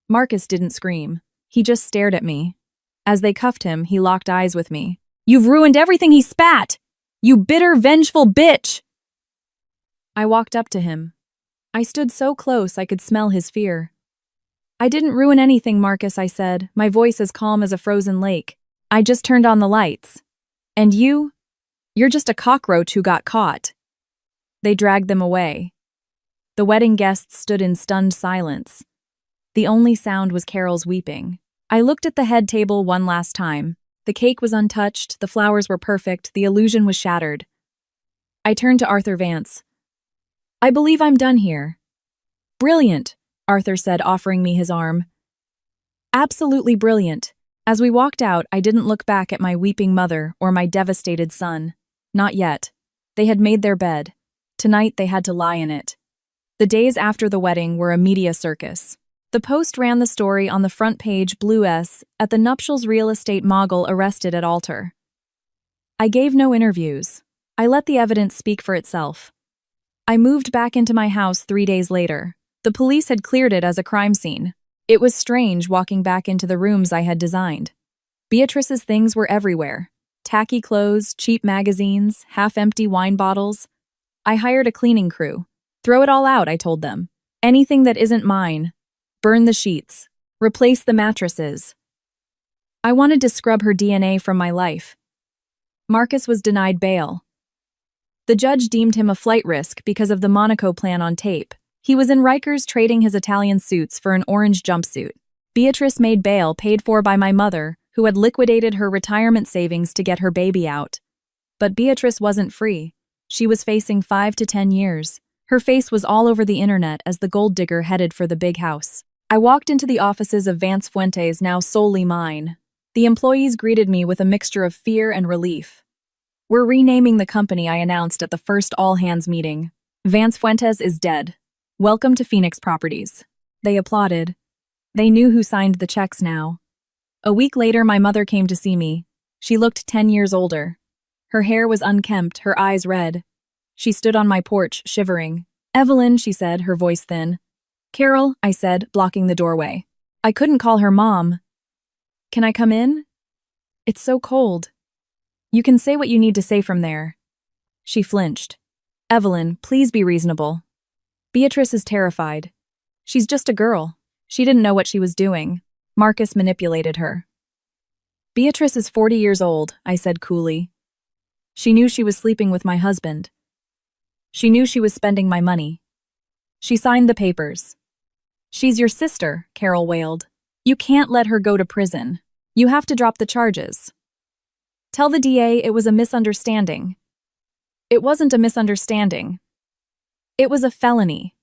Marcus didn't scream. He just stared at me. As they cuffed him, he locked eyes with me. You've ruined everything, he spat! You bitter, vengeful bitch! I walked up to him. I stood so close I could smell his fear. I didn't ruin anything, Marcus, I said, my voice as calm as a frozen lake. I just turned on the lights. And you're just a cockroach who got caught. They dragged them away. The wedding guests stood in stunned silence. The only sound was Carol's weeping. I looked at the head table one last time. The cake was untouched, the flowers were perfect, the illusion was shattered. I turned to Arthur Vance. I believe I'm done here. Brilliant, Arthur said, offering me his arm. Absolutely brilliant. As we walked out, I didn't look back at my weeping mother or my devastated son. Not yet. They had made their bed. Tonight they had to lie in it. The days after the wedding were a media circus. The Post ran the story on the front page, Blue S, at the nuptials real estate mogul arrested at altar. I gave no interviews. I let the evidence speak for itself. I moved back into my house 3 days later. The police had cleared it as a crime scene. It was strange walking back into the rooms I had designed. Beatrice's things were everywhere. Tacky clothes, cheap magazines, half-empty wine bottles. I hired a cleaning crew. Throw it all out, I told them. Anything that isn't mine. Burn the sheets. Replace the mattresses. I wanted to scrub her DNA from my life. Marcus was denied bail. The judge deemed him a flight risk because of the Monaco plan on tape. He was in Rikers trading his Italian suits for an orange jumpsuit. Beatrice made bail paid for by my mother, who had liquidated her retirement savings to get her baby out. But Beatrice wasn't free. She was facing 5 to 10 years. Her face was all over the internet as the gold digger headed for the big house. I walked into the offices of Vance Fuentes, now solely mine. The employees greeted me with a mixture of fear and relief. We're renaming the company, I announced at the first all-hands meeting. Vance Fuentes is dead. Welcome to Phoenix Properties. They applauded. They knew who signed the checks now. A week later, my mother came to see me. She looked 10 years older. Her hair was unkempt, her eyes red. She stood on my porch, shivering. Evelyn, she said, her voice thin. Carol, I said, blocking the doorway. I couldn't call her Mom. Can I come in? It's so cold. You can say what you need to say from there. She flinched. Evelyn, please be reasonable. Beatrice is terrified. She's just a girl. She didn't know what she was doing. Marcus manipulated her. Beatrice is 40 years old, I said coolly. She knew she was sleeping with my husband. She knew she was spending my money. She signed the papers. She's your sister, Carol wailed. You can't let her go to prison. You have to drop the charges. Tell the DA it was a misunderstanding. It wasn't a misunderstanding. It was a felony.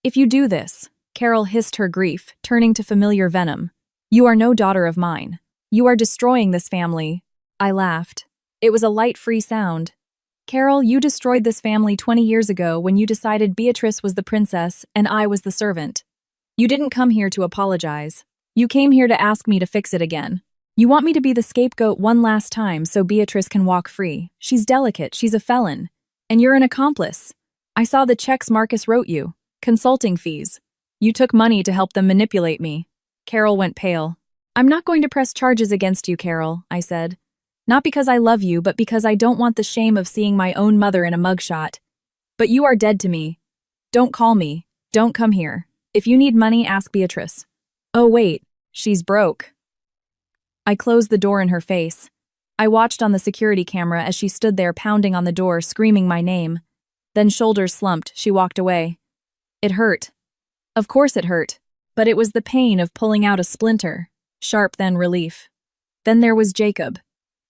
If you do this, Carol hissed her grief, turning to familiar venom. You are no daughter of mine. You are destroying this family. I laughed. It was a light-free sound. Carol, you destroyed this family 20 years ago when you decided Beatrice was the princess and I was the servant. You didn't come here to apologize. You came here to ask me to fix it again. You want me to be the scapegoat one last time so Beatrice can walk free. She's delicate, she's a felon. And you're an accomplice. I saw the checks Marcus wrote you. Consulting fees. You took money to help them manipulate me. Carol went pale. I'm not going to press charges against you, Carol, I said. Not because I love you, but because I don't want the shame of seeing my own mother in a mugshot. But you are dead to me. Don't call me. Don't come here. If you need money, ask Beatrice. Oh wait, she's broke. I closed the door in her face. I watched on the security camera as she stood there pounding on the door, screaming my name. Then shoulders slumped, she walked away. It hurt. Of course it hurt. But it was the pain of pulling out a splinter. Sharp then relief. Then there was Jacob.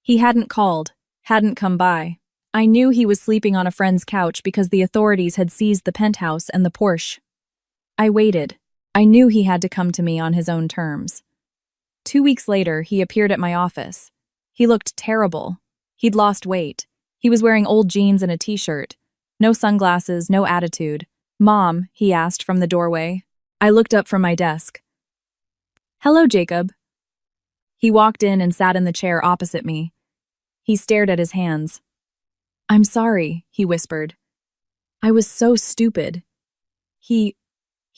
He hadn't called, hadn't come by. I knew he was sleeping on a friend's couch because the authorities had seized the penthouse and the Porsche. I waited. I knew he had to come to me on his own terms. 2 weeks later, he appeared at my office. He looked terrible. He'd lost weight. He was wearing old jeans and a t-shirt. No sunglasses, no attitude. Mom, he asked from the doorway. I looked up from my desk. Hello, Jacob. He walked in and sat in the chair opposite me. He stared at his hands. I'm sorry, he whispered. I was so stupid. He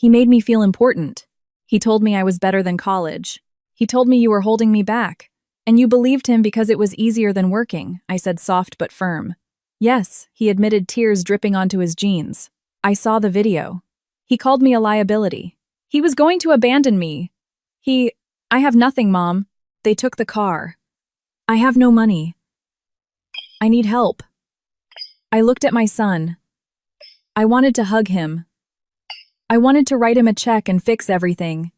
made me feel important. He told me I was better than college. He told me you were holding me back. And you believed him because it was easier than working, I said soft but firm. Yes, he admitted, tears dripping onto his jeans. I saw the video. He called me a liability. He was going to abandon me. I have nothing, Mom. They took the car. I have no money. I need help. I looked at my son. I wanted to hug him. I wanted to write him a check and fix everything.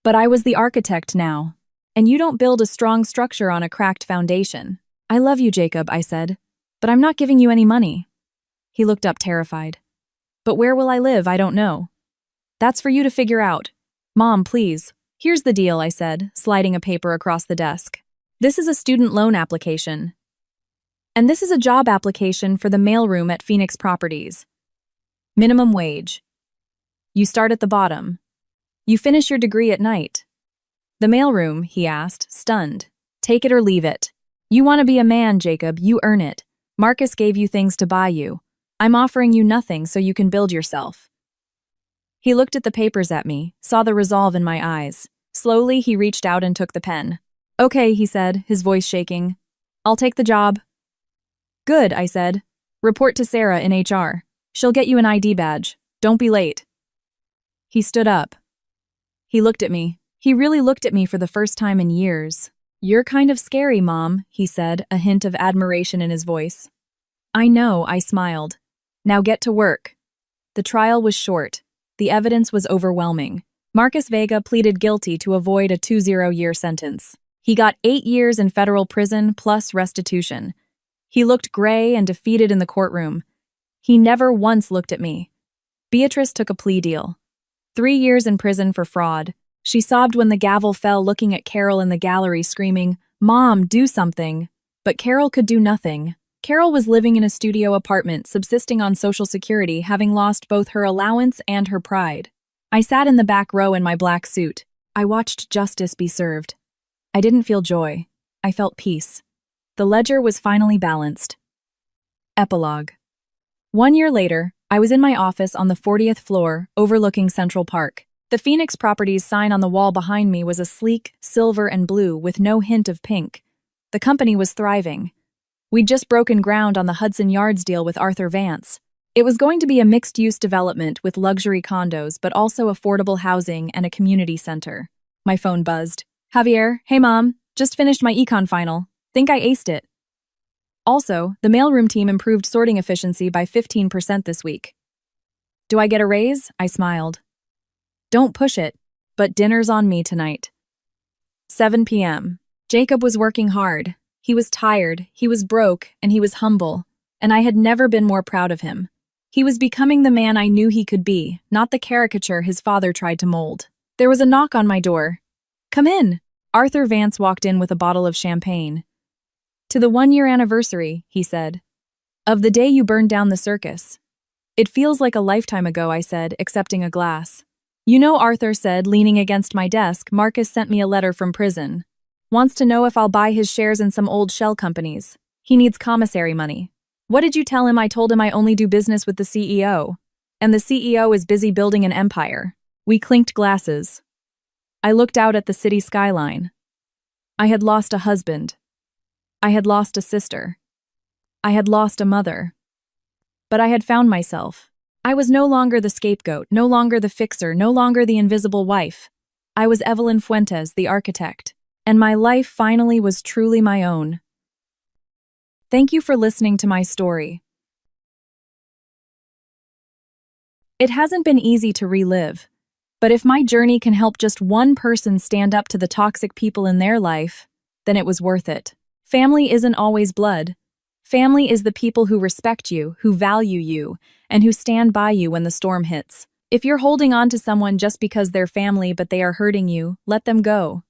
But I was the architect now, and you don't build a strong structure on a cracked foundation. I love you, Jacob, I said, but I'm not giving you any money. He looked up terrified. But where will I live? I don't know. That's for you to figure out. Mom, please. Here's the deal, I said, sliding a paper across the desk. This is a student loan application. And this is a job application for the mailroom at Phoenix Properties. Minimum wage. You start at the bottom. You finish your degree at night. The mailroom, he asked, stunned. Take it or leave it. You want to be a man, Jacob, you earn it. Marcus gave you things to buy you. I'm offering you nothing so you can build yourself. He looked at the papers at me, saw the resolve in my eyes. Slowly, he reached out and took the pen. Okay, he said, his voice shaking. I'll take the job. Good, I said. Report to Sarah in HR. She'll get you an ID badge. Don't be late. He stood up. He looked at me. He really looked at me for the first time in years. You're kind of scary, Mom, he said, a hint of admiration in his voice. I know, I smiled. Now get to work. The trial was short. The evidence was overwhelming. Marcus Vega pleaded guilty to avoid a 20-year sentence. He got 8 years in federal prison plus restitution. He looked gray and defeated in the courtroom. He never once looked at me. Beatrice took a plea deal. 3 years in prison for fraud. She sobbed when the gavel fell, looking at Carol in the gallery, screaming, Mom, do something. But Carol could do nothing. Carol was living in a studio apartment, subsisting on Social Security, having lost both her allowance and her pride. I sat in the back row in my black suit. I watched justice be served. I didn't feel joy. I felt peace. The ledger was finally balanced. Epilogue. 1 year later, I was in my office on the 40th floor, overlooking Central Park. The Phoenix Properties sign on the wall behind me was a sleek, silver and blue with no hint of pink. The company was thriving. We'd just broken ground on the Hudson Yards deal with Arthur Vance. It was going to be a mixed-use development with luxury condos, but also affordable housing and a community center. My phone buzzed. Javier, hey mom, just finished my econ final. Think I aced it. Also, the mailroom team improved sorting efficiency by 15% this week. Do I get a raise? I smiled. Don't push it, but dinner's on me tonight. 7 p.m. Jacob was working hard. He was tired, he was broke, and he was humble, and I had never been more proud of him. He was becoming the man I knew he could be, not the caricature his father tried to mold. There was a knock on my door. Come in. Arthur Vance walked in with a bottle of champagne. To the 1-year anniversary, he said. Of the day you burned down the circus. It feels like a lifetime ago, I said, accepting a glass. You know, Arthur said, leaning against my desk, Marcus sent me a letter from prison. Wants to know if I'll buy his shares in some old shell companies. He needs commissary money. What did you tell him? I told him I only do business with the CEO. And the CEO is busy building an empire. We clinked glasses. I looked out at the city skyline. I had lost a husband. I had lost a sister. I had lost a mother. But I had found myself. I was no longer the scapegoat, no longer the fixer, no longer the invisible wife. I was Evelyn Fuentes, the architect. And my life finally was truly my own. Thank you for listening to my story. It hasn't been easy to relive, but if my journey can help just one person stand up to the toxic people in their life, then it was worth it. Family isn't always blood. Family is the people who respect you, who value you, and who stand by you when the storm hits. If you're holding on to someone just because they're family but they are hurting you, let them go.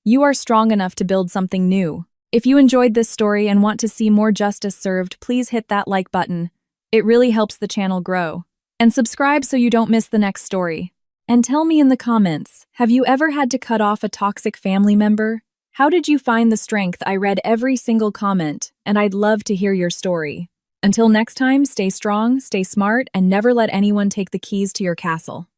You are strong enough to build something new. If you enjoyed this story and want to see more justice served, please hit that like button. It really helps the channel grow. And subscribe so you don't miss the next story. And tell me in the comments, have you ever had to cut off a toxic family member? How did you find the strength? I read every single comment, and I'd love to hear your story. Until next time, stay strong, stay smart, and never let anyone take the keys to your castle.